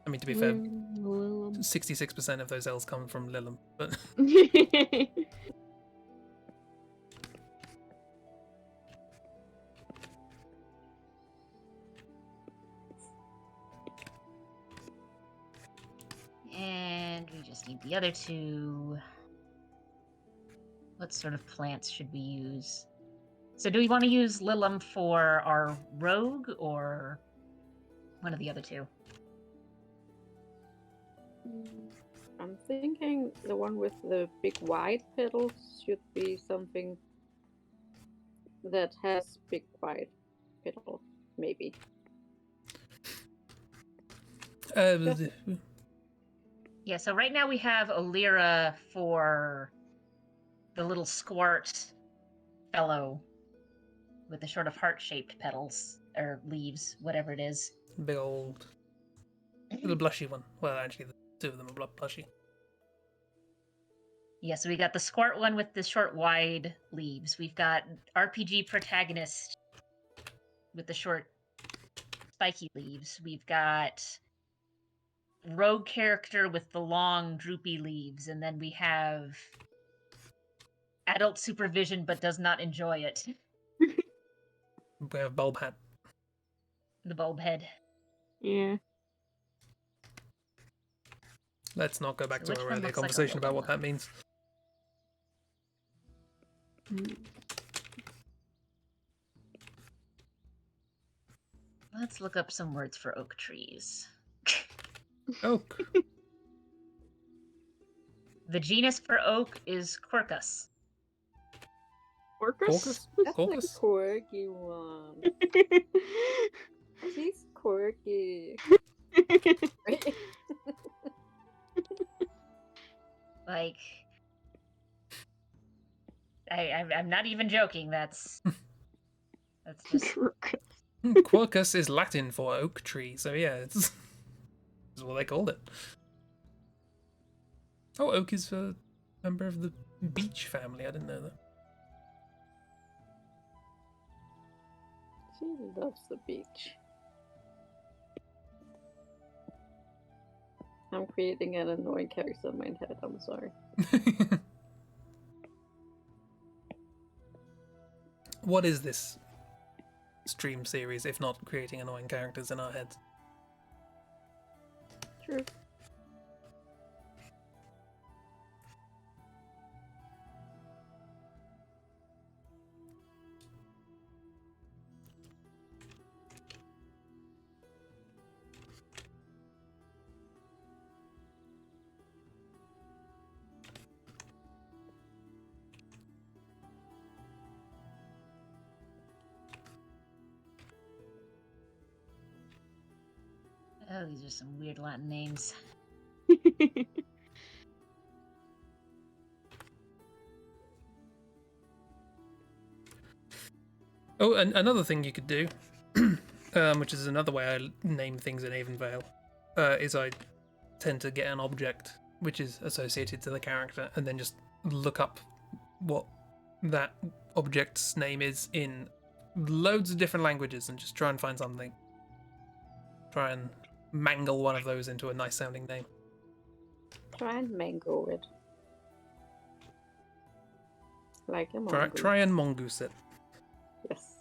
I mean, to be fair, Lilum. 66% of those L's come from Lilum, but And we just need the other two. What sort of plants should we use? So do we want to use Lilum for our rogue, or one of the other two? I'm thinking the one with the big wide petals should be something that has big wide petals, maybe. Yeah, so right now we have Alira for the little squart fellow with the sort of heart-shaped petals, or leaves, whatever it is. big old little blushy one. Well, actually, the two of them are blushy. Yeah, so we got the squart one with the short, wide leaves. We've got RPG protagonist with the short, spiky leaves. We've got rogue character with the long, droopy leaves. And then we have adult supervision but does not enjoy it. We have Bulb Hat. The bulb head. Yeah. Let's not go back So to which our one earlier looks like a conversation about Lilum what that means. Let's look up some words for oak trees. Oak. The genus for oak is Quercus. Quercus? That's Quercus? a quirky one. She's quirky. Like, I'm not even joking. That's just Quercus is Latin for oak tree, so yeah, it's what they called it. Oh, oak is a member of the beech family. I didn't know that. She loves the beach. I'm creating an annoying character in my head, I'm sorry. What is this stream series if not creating annoying characters in our heads? True. Oh, these are some weird Latin names. Oh, and another thing you could do, which is another way I name things in Avonvale, is I tend to get an object which is associated to the character and then just look up what that object's name is in loads of different languages and just try and find something. Try and mangle one of those into a nice sounding name. Try and mango it. Like a mongoose. Try and mongoose it. Yes.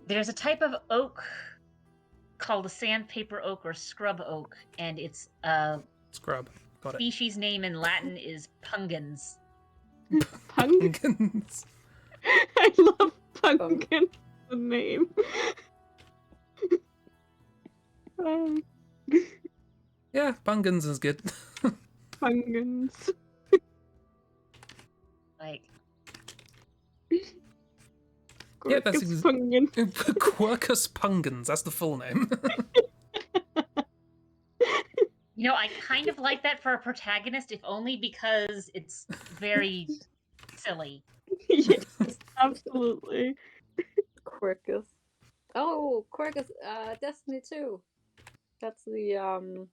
There's a type of oak called a sandpaper oak or scrub oak, and its Scrub. Got it. species name in Latin is Pungens. Pungens. I love Pungens, the name. Yeah, Pungens is good. Pungens. Like, Yeah, that's Quercus Pungens. Quercus Pungens. That's the full name. you know, I kind of like that for a protagonist, if only because it's very silly. Yes, absolutely. Quercus. Oh, Quercus, Destiny 2. That's the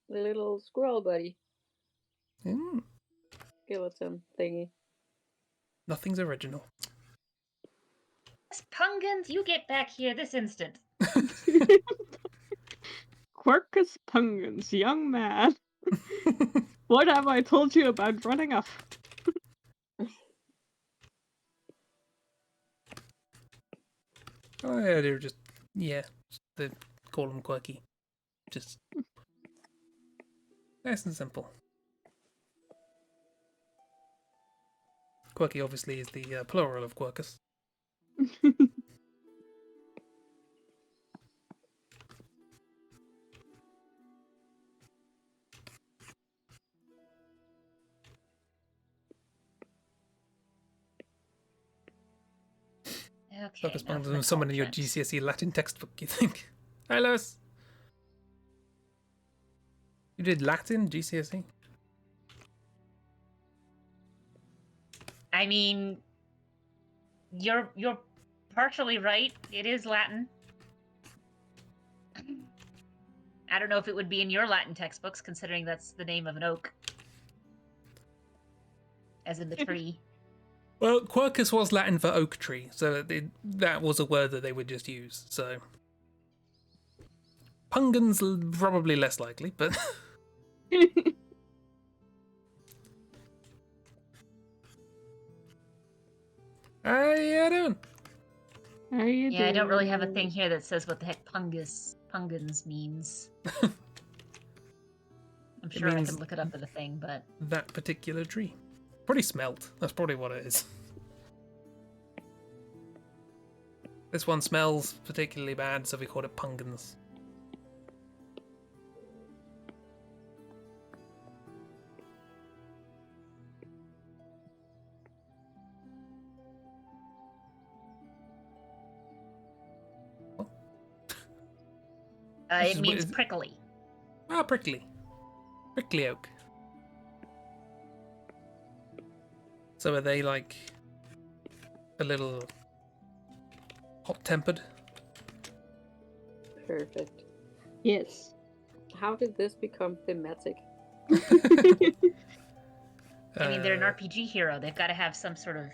little squirrel buddy. Mm, Skeleton thingy. nothing's original. Pungens, you get back here this instant. Quercus Pungens, young man. What have I told you about running off? Oh yeah, they're just they call them quirky. Just nice and simple. Quirky obviously is the plural of Quercus. Okay. Quercus now for Pungens the was someone in your conference. GCSE Latin textbook, you think? Hi, Lewis. You did Latin GCSE? I mean, you're partially right. It is Latin. I don't know if it would be in your Latin textbooks, considering that's the name of an oak, as in the tree. Well, Quercus was Latin for oak tree, so that was a word that they would just use. So Pungens probably less likely, but how you doing? How you Yeah, I don't really have a doing? thing here that says what the heck Pungens means. I'm sure I means- can look it up in a thing, but That particular tree. Probably smelt. That's probably what it is. This one smells particularly bad, so we call it Pungens. it means prickly. Ah, prickly. Prickly oak. So are they like a little hot-tempered? Perfect. Yes. How did this become thematic? I mean, they're an Uh, RPG hero. They've got to have some sort of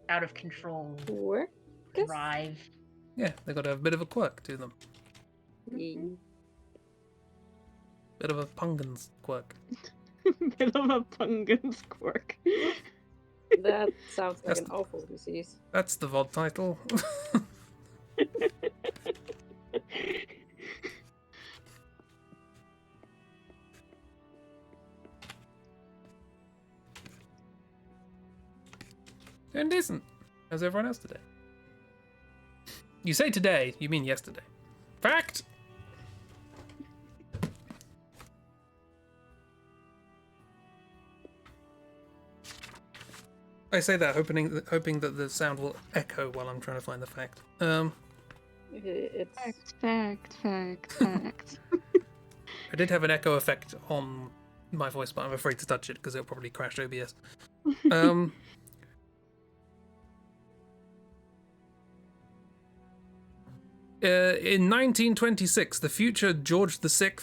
out of control Quercus? drive. Yeah, they've got a bit of a quirk to them. Yeah. Bit of a Pungens quirk. Bit of a Pungens quirk. That sounds like That's- an awful disease. That's the VOD title. Doing decent. How's everyone else today? You say today, you mean yesterday. Fact! I say that hoping that the sound will echo while I'm trying to find the fact. It's Fact. I did have an echo effect on my voice, but I'm afraid to touch it because it'll probably crash OBS. In 1926, the future George VI,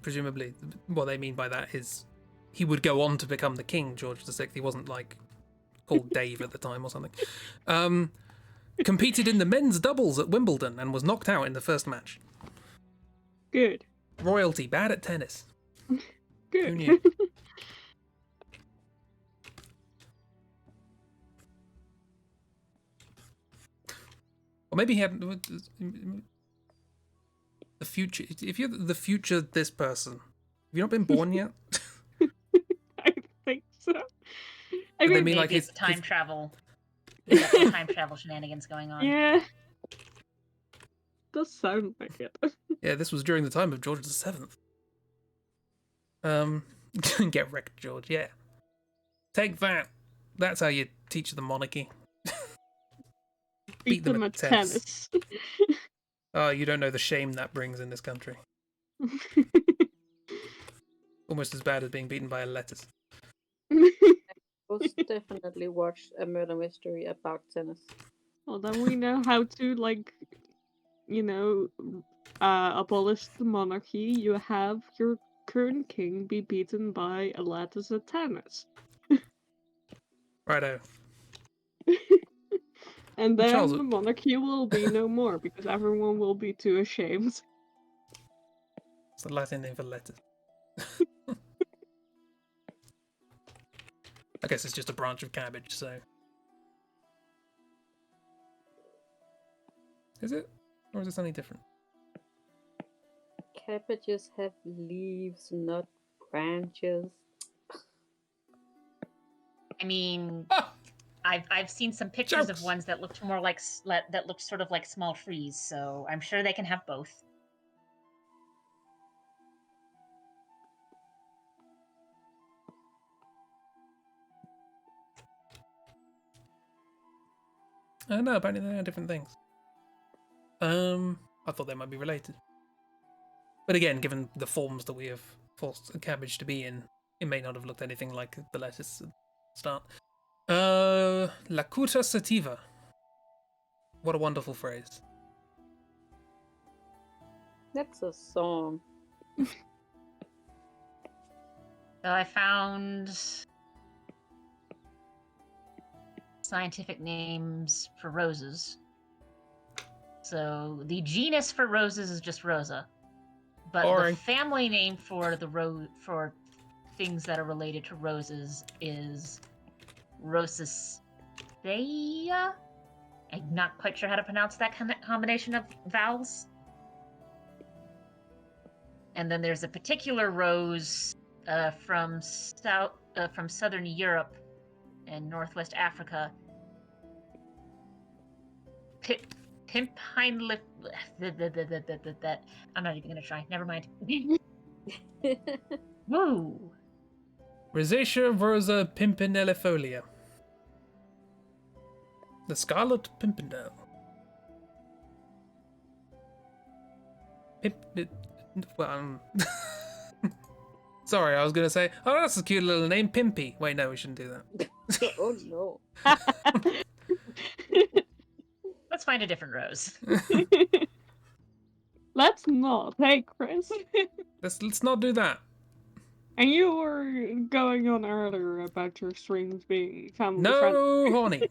presumably, what they mean by that is he would go on to become the King George VI. He wasn't like called Dave at the time or something. Competed in the men's doubles at Wimbledon and was knocked out in the first match. Good. Royalty, bad at tennis. Who Good. knew? Or maybe he had the future. If you're the future, this person, have you not been born yet? I think so. I They mean, mean Maybe like it's his time travel. You got some time travel shenanigans going on. yeah. Does sound like it. Yeah, this was during the time of George VII. Get wrecked, George. Yeah, take that. That's how you teach the monarchy. Beat them at tennis. Oh, you don't know the shame that brings in this country. Almost as bad as being beaten by a lettuce. most definitely watch a murder mystery about tennis. Well, then we know how to, like, you know, abolish the monarchy. You have your current king be beaten by a lattice at tennis. Righto. And then Charles- the monarchy will be no more because everyone will be too ashamed. It's the Latin name for lettuce. I guess it's just a branch of cabbage, so. Is it? Or is it something different? Cabbages have leaves, not branches. I mean, Ah! I've seen some pictures Jokes. of ones that looked more like that looked sort of like small trees, so I'm sure they can have both. No, apparently they are different things. I thought they might be related. But again, given the forms that we have forced a cabbage to be in, it may not have looked anything like the lettuce at the start. Lacuta sativa. What a wonderful phrase. That's a song. So I found scientific names for roses. So the genus for roses is just Rosa, but Boring. the family name for the for things that are related to roses is Rosaceae. I'm not quite sure how to pronounce that combination of vowels. And then there's a particular rose from southern Europe and northwest Africa. Pimpine that I'm not even gonna try. Never mind. Woo! Rosacea rosa pimpinellifolia. The Scarlet Pimpernel. Sorry, I was going to say, oh, that's a cute little name, Pimpy. Wait, no, we shouldn't do that. Oh no. Let's find a different rose. Let's not, hey Chris. Let's not do that. And you were going on earlier about your streams being family No, honey.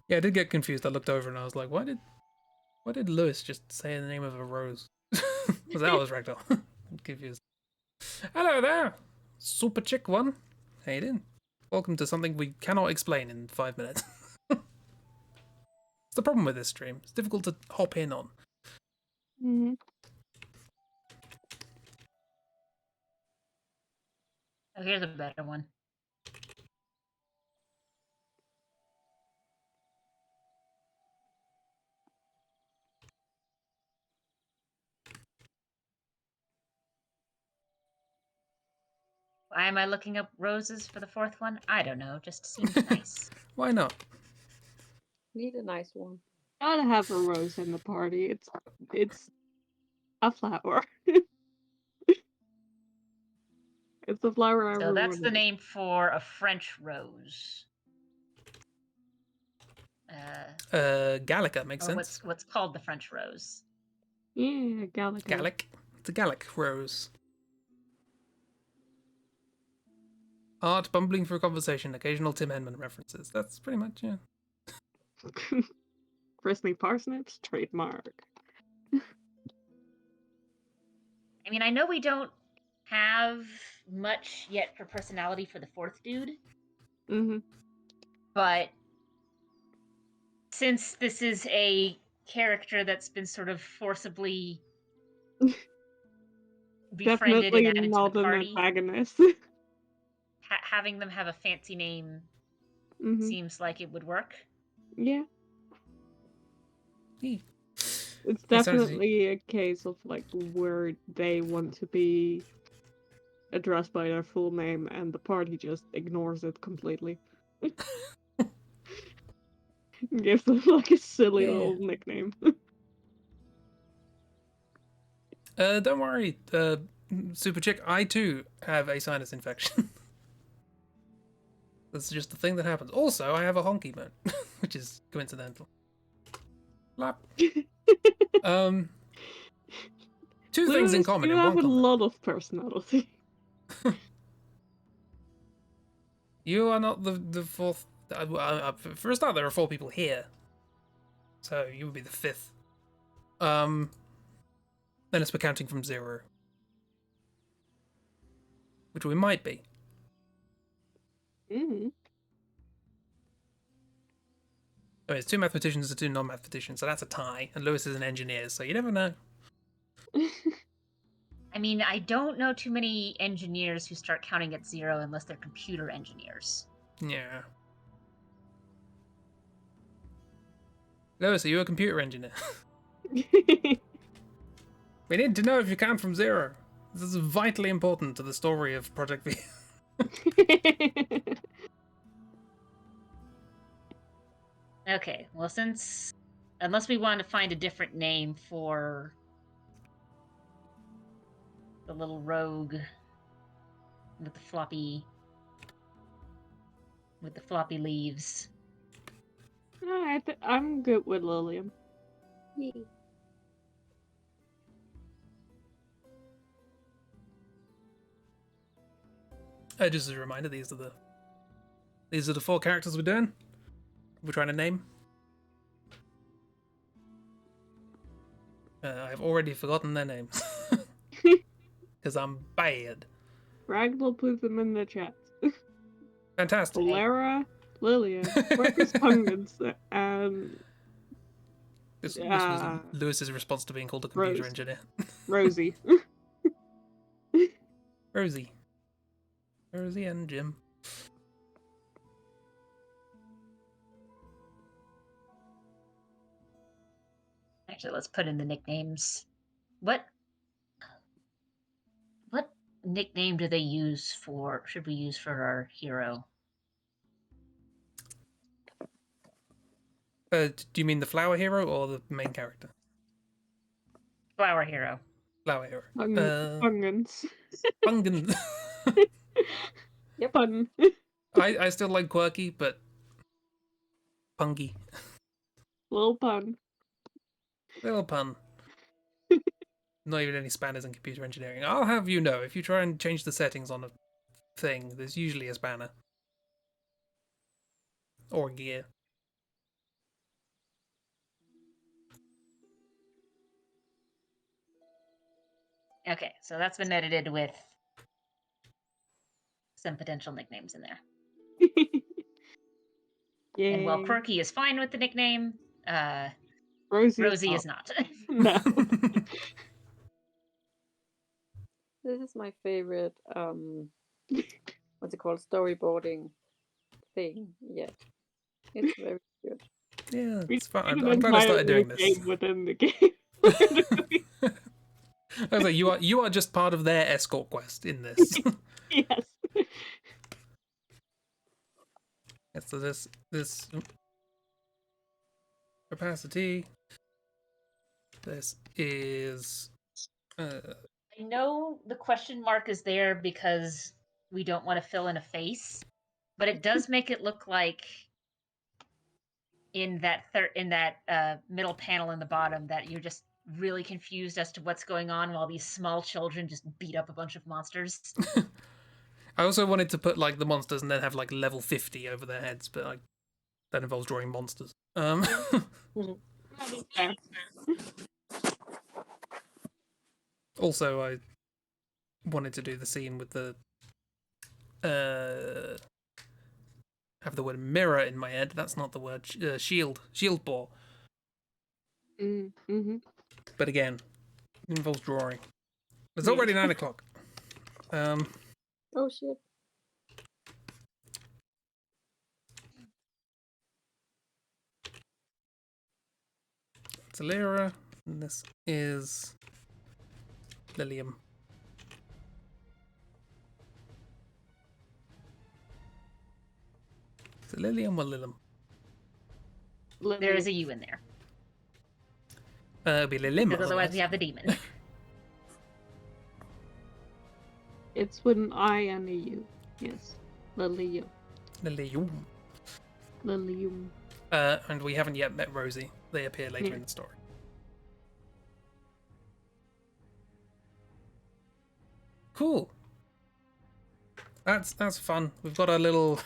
Yeah, I did get confused. I looked over and I was like, why did Lewis just say the name of a rose? Was that was Ragdoll? I'm confused. Hello there, super chick one. How you doing? Welcome to something we cannot explain in 5 minutes. It's the problem with this stream. It's difficult to hop in on. Mhm. Oh, here's a better one. Why am I looking up roses for the fourth one? I don't know. Just seemed nice. Why not? Need a nice one. Gotta have a rose in the party. It's a flower. It's a flower So everyone that's the loves. name for a French rose. Gallica makes Or sense. what's called the French rose. Yeah, Gallic. Gallic. It's a Gallic rose. Art bumbling through conversation, occasional Tim Henman references. That's pretty much, yeah. Crispy parsnips, trademark. I mean, I know we don't have much yet for personality for the fourth dude, Mm-hmm. but since this is a character that's been sort of forcibly befriended and Definitely added to the not an party, antagonist. having them have a fancy name Mm-hmm. seems like it would work. Yeah. He- It's He starts to- definitely a case of like where they want to be addressed by their full name and the party just ignores it completely. Gives them like a silly Yeah. little nickname. Don't worry, Super Chick, I too have a sinus infection. That's just the thing that happens. Also, I have a honky moan, which is coincidental. Lap. Two things in Lewis, common you in have one a comment. lot of personality. You are not the fourth. For a start, there are 4 people here, so you would be the 5th. Then it's we're counting from 0, which we might be. Mm. I mean, it's 2 mathematicians and 2 non-mathematicians, so that's a tie. And Lewis is an engineer, so you never know. I mean, I don't know too many engineers who start counting at 0 unless they're computer engineers. Yeah. Lewis, are you a computer engineer? We need to know if you count from 0. This is vitally important to the story of Project V. Okay, well, unless we want to find a different name for the little rogue with the floppy leaves. I'm good with Lillian. Yay. Just as a reminder, these are the 4 characters we're doing. We're trying to name. I've already forgotten their names. Because I'm bad. Ragdoll put them in the chat. Fantastic. Valera, Lillian, Quercus, Pungens, and This was Lewis's response to being called a computer Rose. engineer. Rosie. Rosie and Jim. Actually, let's put in the nicknames. What nickname do they use should we use for our hero? Do you mean the flower hero or the main character? Flower hero. Flower hero. Pungens. Pungens. Yep. Pun. I still like Quirky, but Pungy. Little pun. Little pun. Not even any spanners in computer engineering. I'll have you know, if you try and change the settings on a thing, there's usually a spanner. Or gear. Okay, so that's been edited with some potential nicknames in there. Yeah. And while Quirky is fine with the nickname, Rosie is not. No. This is my favorite, what's it called, storyboarding thing yet. It's very good. Yeah, We it's fun. made I'm an glad I entire started doing this. game within the game. I was like, you are just part of their escort quest in this. Yes. Yeah, so this capacity. This is I know the question mark is there because we don't want to fill in a face, but it does make it look like in that middle panel in the bottom that you're just really confused as to what's going on while these small children just beat up a bunch of monsters. I also wanted to put like the monsters and then have like level 50 over their heads, but like that involves drawing monsters. Fair. Also, I wanted to do the scene with the have the word mirror in my head. That's not the word. Shield ball. Mm-hmm. But again, it involves drawing. It's Yeah. already 9 o'clock. Oh shit. It's Alira, and this is Lilium. Is it Lilium or Lilium? There is a U in there. It'll be Lilim. Because otherwise we have the demon. It's with an I and a U. Yes. Lilium. Lilium. Lilium. And we haven't yet met Rosie. They appear later Yeah. in the story. Cool. That's fun. We've got our little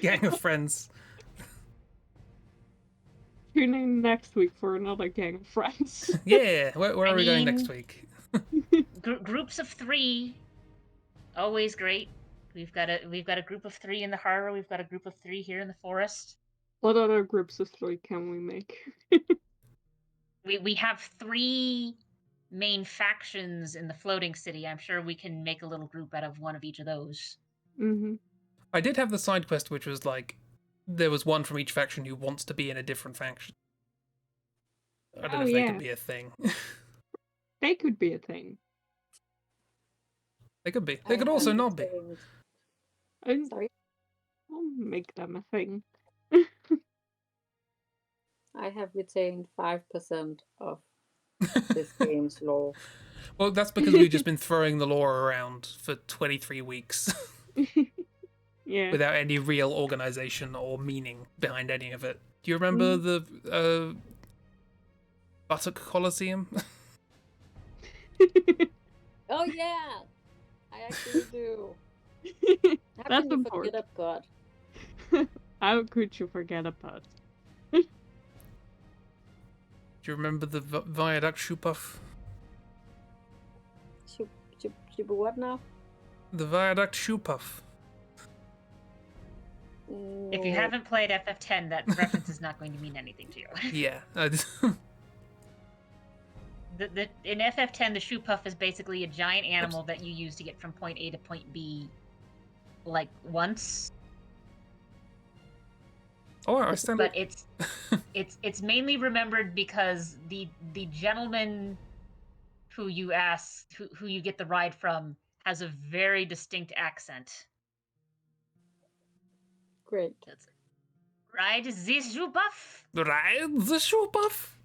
gang of friends. Tune in next week for another gang of friends. Yeah, where are we going next week? Groups of 3, always great. We've got a group of 3 in the harbor. We've got a group of 3 here in the forest. What other groups of 3 can we make? We have 3 main factions in the floating city. I'm sure we can make a little group out of one of each of those. Mm-hmm. I did have the side quest, which was like there was one from each faction who wants to be in a different faction. I don't know if they could be a thing. They could be a thing. They could be. They could also not be. Sorry? I'll make them a thing. I have retained 5% of this game's lore. Well, that's because we've just been throwing the lore around for 23 weeks. Yeah. Without any real organization or meaning behind any of it. Do you remember the Buttock Coliseum? Oh yeah! I actually do. How That's can you important. forget God? How could you forget about? Do you remember the Viaduct Shoe Puff? What now? The Viaduct Shoe Puff. No. If you haven't played FF10, that reference is not going to mean anything to you. Yeah. In FF10, the shoe puff is basically a giant animal that you use to get from point A to point B, like once. Oh, I stand. But it's mainly remembered because the gentleman who you ask who you get the ride from has a very distinct accent. Great. Ride the shoe puff. Ride the shoe puff.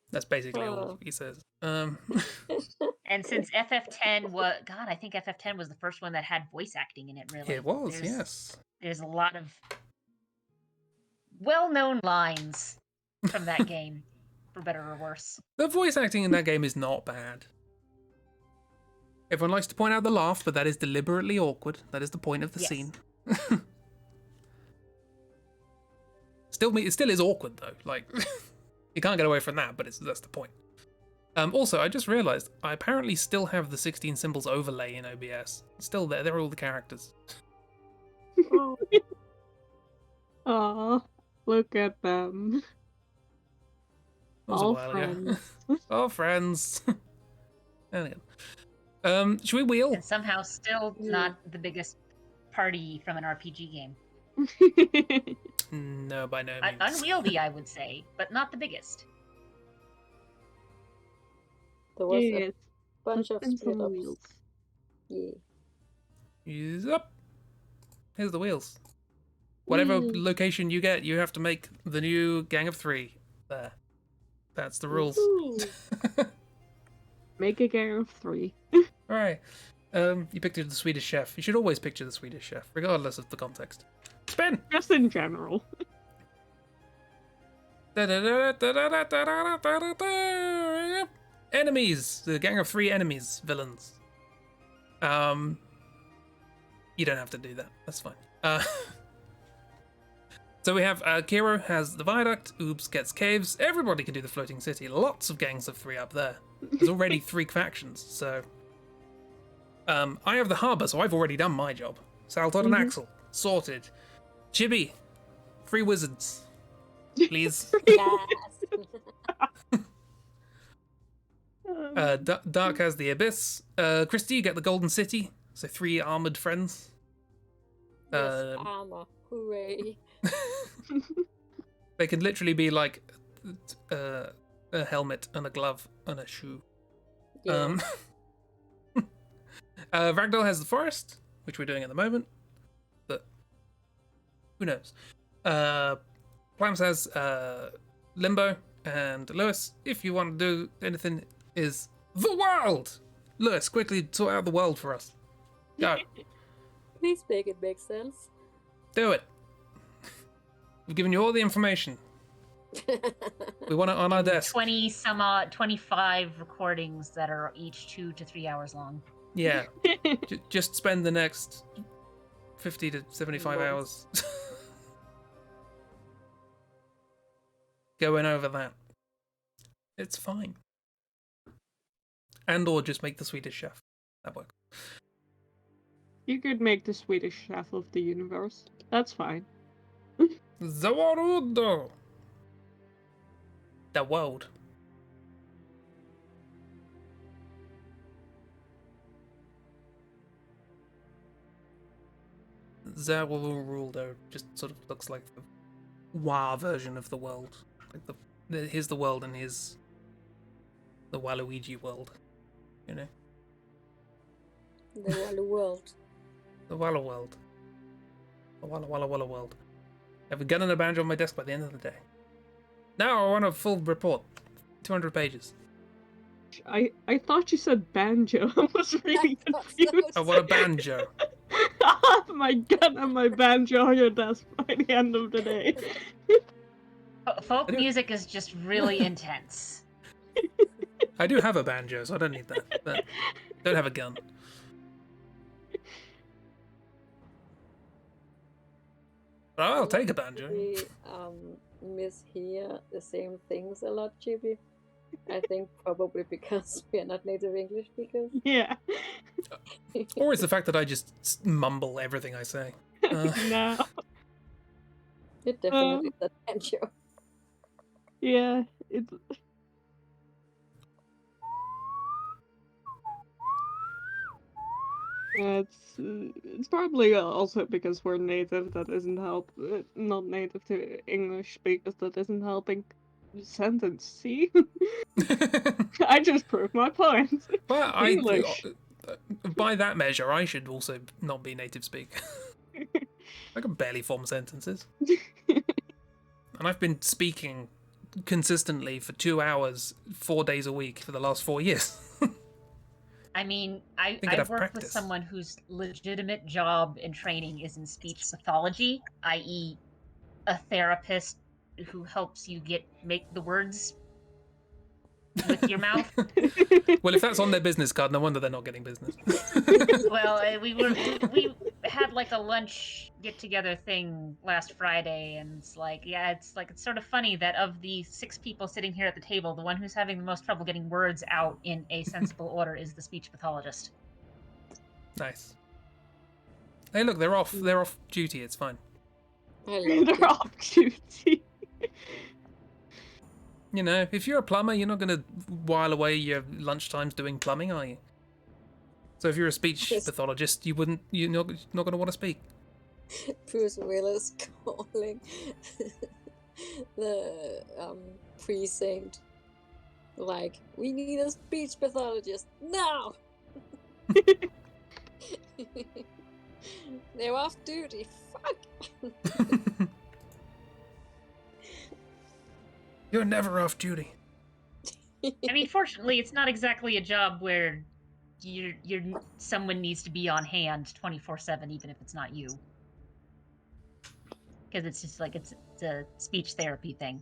That's basically all he says. And since FF10 was I think FF10 was the first one that had voice acting in it. Really, it was. Yes. There's a lot of well-known lines from that game, for better or worse. The voice acting in that game is not bad. Everyone likes to point out the laugh, but that is deliberately awkward. That is the point of the scene. It still is awkward though. Like you can't get away from that, but that's the point. Also, I just realised I apparently still have the 16 symbols overlay in OBS. It's still there. They're all the characters. Oh, look at them. That was a All while ago. friends. All friends. Anyway. Should we wheel? And somehow still Yeah. not the biggest party from an RPG game. No, by no means. Unwieldy, I would say, but not the biggest. There was Yes. a bunch of Husbands split on ups. wheels. Yeah. He's up. Here's the wheels. Whatever location you get, you have to make the new gang of 3 there. That's the rules. Ooh. Make a gang of 3. Alright. You pictured the Swedish chef. You should always picture the Swedish chef, regardless of the context. Spin! Just in general. Enemies! The gang of 3 enemies, villains. You don't have to do that. That's fine. So we have Kiro has the viaduct, Oobs gets caves, everybody can do the floating city. Lots of gangs of 3 up there. There's already 3 factions, so... I have the harbour, so I've already done my job. Saltot and Axel, sorted. Chibi, 3 wizards. Please. Yes. Dark has the abyss. Christy, you get the golden city, so 3 armoured friends. Yes, armor. Hooray. They can literally be like a helmet and a glove and a shoe. Yeah. Ragdoll has the forest, which we're doing at the moment, but who knows? Plams has Limbo, and Lewis, if you want to do anything, is the world. Lewis, quickly sort out the world for us. Go. Please make it make sense. Do it. We've given you all the information. We want it on our desk. 20 some odd, 25 recordings that are each 2 to 3 hours long. Yeah. Just spend the next 50 to 75 hours going over that. It's fine. And or just make the Swedish chef. That works. You could make the Swedish chef of the universe. That's fine. The world. The world. That world though just sort of looks like the WoW version of the world. Like here's the world and here's the Waluigi world. You know? The Walu world. The Walla world. The Walla world. I have a gun and a banjo on my desk by the end of the day. Now I want a full report. 200 pages. I thought you said banjo. I was really confused. I want a banjo. I have my gun and my banjo on your desk by the end of the day. Folk music is just really intense. I do have a banjo, so I don't need that. But don't have a gun. But I'll take a banjo. We mishear the same things a lot, Chibi. I think probably because we are not native English speakers. Yeah. Or it's the fact that I just mumble everything I say. No. It definitely is a banjo. Yeah. It's probably also because we're native that isn't not native to English speakers that isn't helping the sentence. See, I just proved my point. Well, English. By that measure, I should also not be native speaker. I can barely form sentences, and I've been speaking consistently for 2 hours, 4 days a week for the last 4 years. I mean, I'd I've have worked practice. with someone whose legitimate job and training is in speech pathology, i.e., a therapist who helps you make the words with your mouth. Well, if that's on their business card, no wonder they're not getting business. Well, we had like a lunch get together thing last Friday, and it's it's sort of funny that of the 6 people sitting here at the table, the one who's having the most trouble getting words out in a sensible order is the speech pathologist. Nice. Hey, look, they're off. They're off duty. It's fine. I love They're it. off duty. You know, if you're a plumber, you're not going to while away your lunchtimes doing plumbing, are you? So if you're a speech Yes. pathologist, you're not going to want to speak. Bruce Willis calling the precinct like, we need a speech pathologist now. They're off duty. Fuck. You're never off duty. I mean, fortunately, it's not exactly a job where someone needs to be on hand 24/7, even if it's not you, because it's just like it's a speech therapy thing.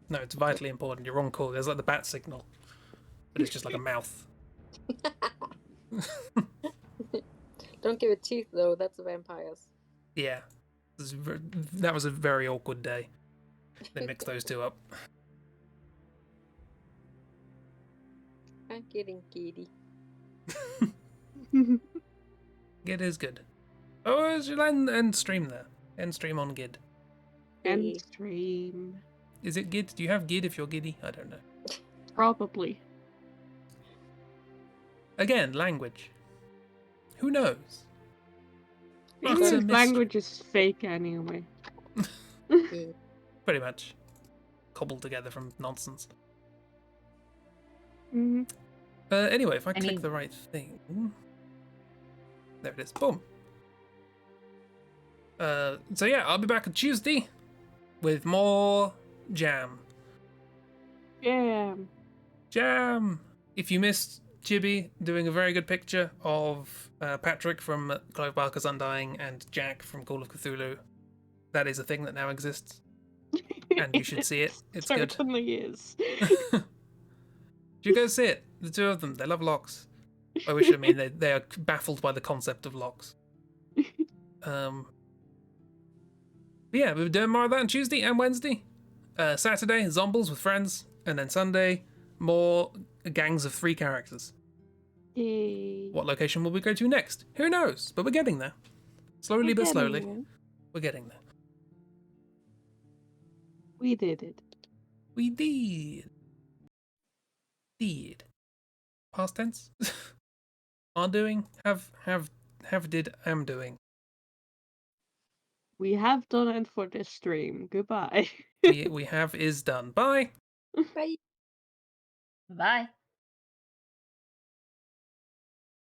No, it's vitally important. You're on call. There's like the bat signal, but it's just like a mouth. Don't give it teeth though. That's vampires. Yeah, that was a very awkward day. They mixed those two up. I'm getting giddy. Gid is good. Oh, it should end stream there. End stream on Gid. End stream. Is it Gid? Do you have Gid if you're giddy? I don't know. Probably. Again, language. Who knows? Maybe It's a this mystery. language is fake anyway. Pretty much. Cobbled together from nonsense. Mm-hmm. Anyway, if I click mean- the right thing... There it is. Boom. So yeah, I'll be back on Tuesday with more jam. Jam! If you missed Chibi doing a very good picture of Patrick from Clive Barker's Undying and Jack from Call of Cthulhu, that is a thing that now exists. And you should see it. It's good. Certainly is. You go see it. The two of them. They love locks. I wish, I mean, they are baffled by the concept of locks. But yeah, we're doing more of that on Tuesday and Wednesday. Saturday, Zombles with friends. And then Sunday, more gangs of 3 characters. Yay. What location will we go to next? Who knows? But we're getting there. Slowly but slowly. We're getting there. We did it. We did. Did. Past tense? Are doing? Have did, am doing. We have done it for this stream. Goodbye. We have is done. Bye. Bye. Bye.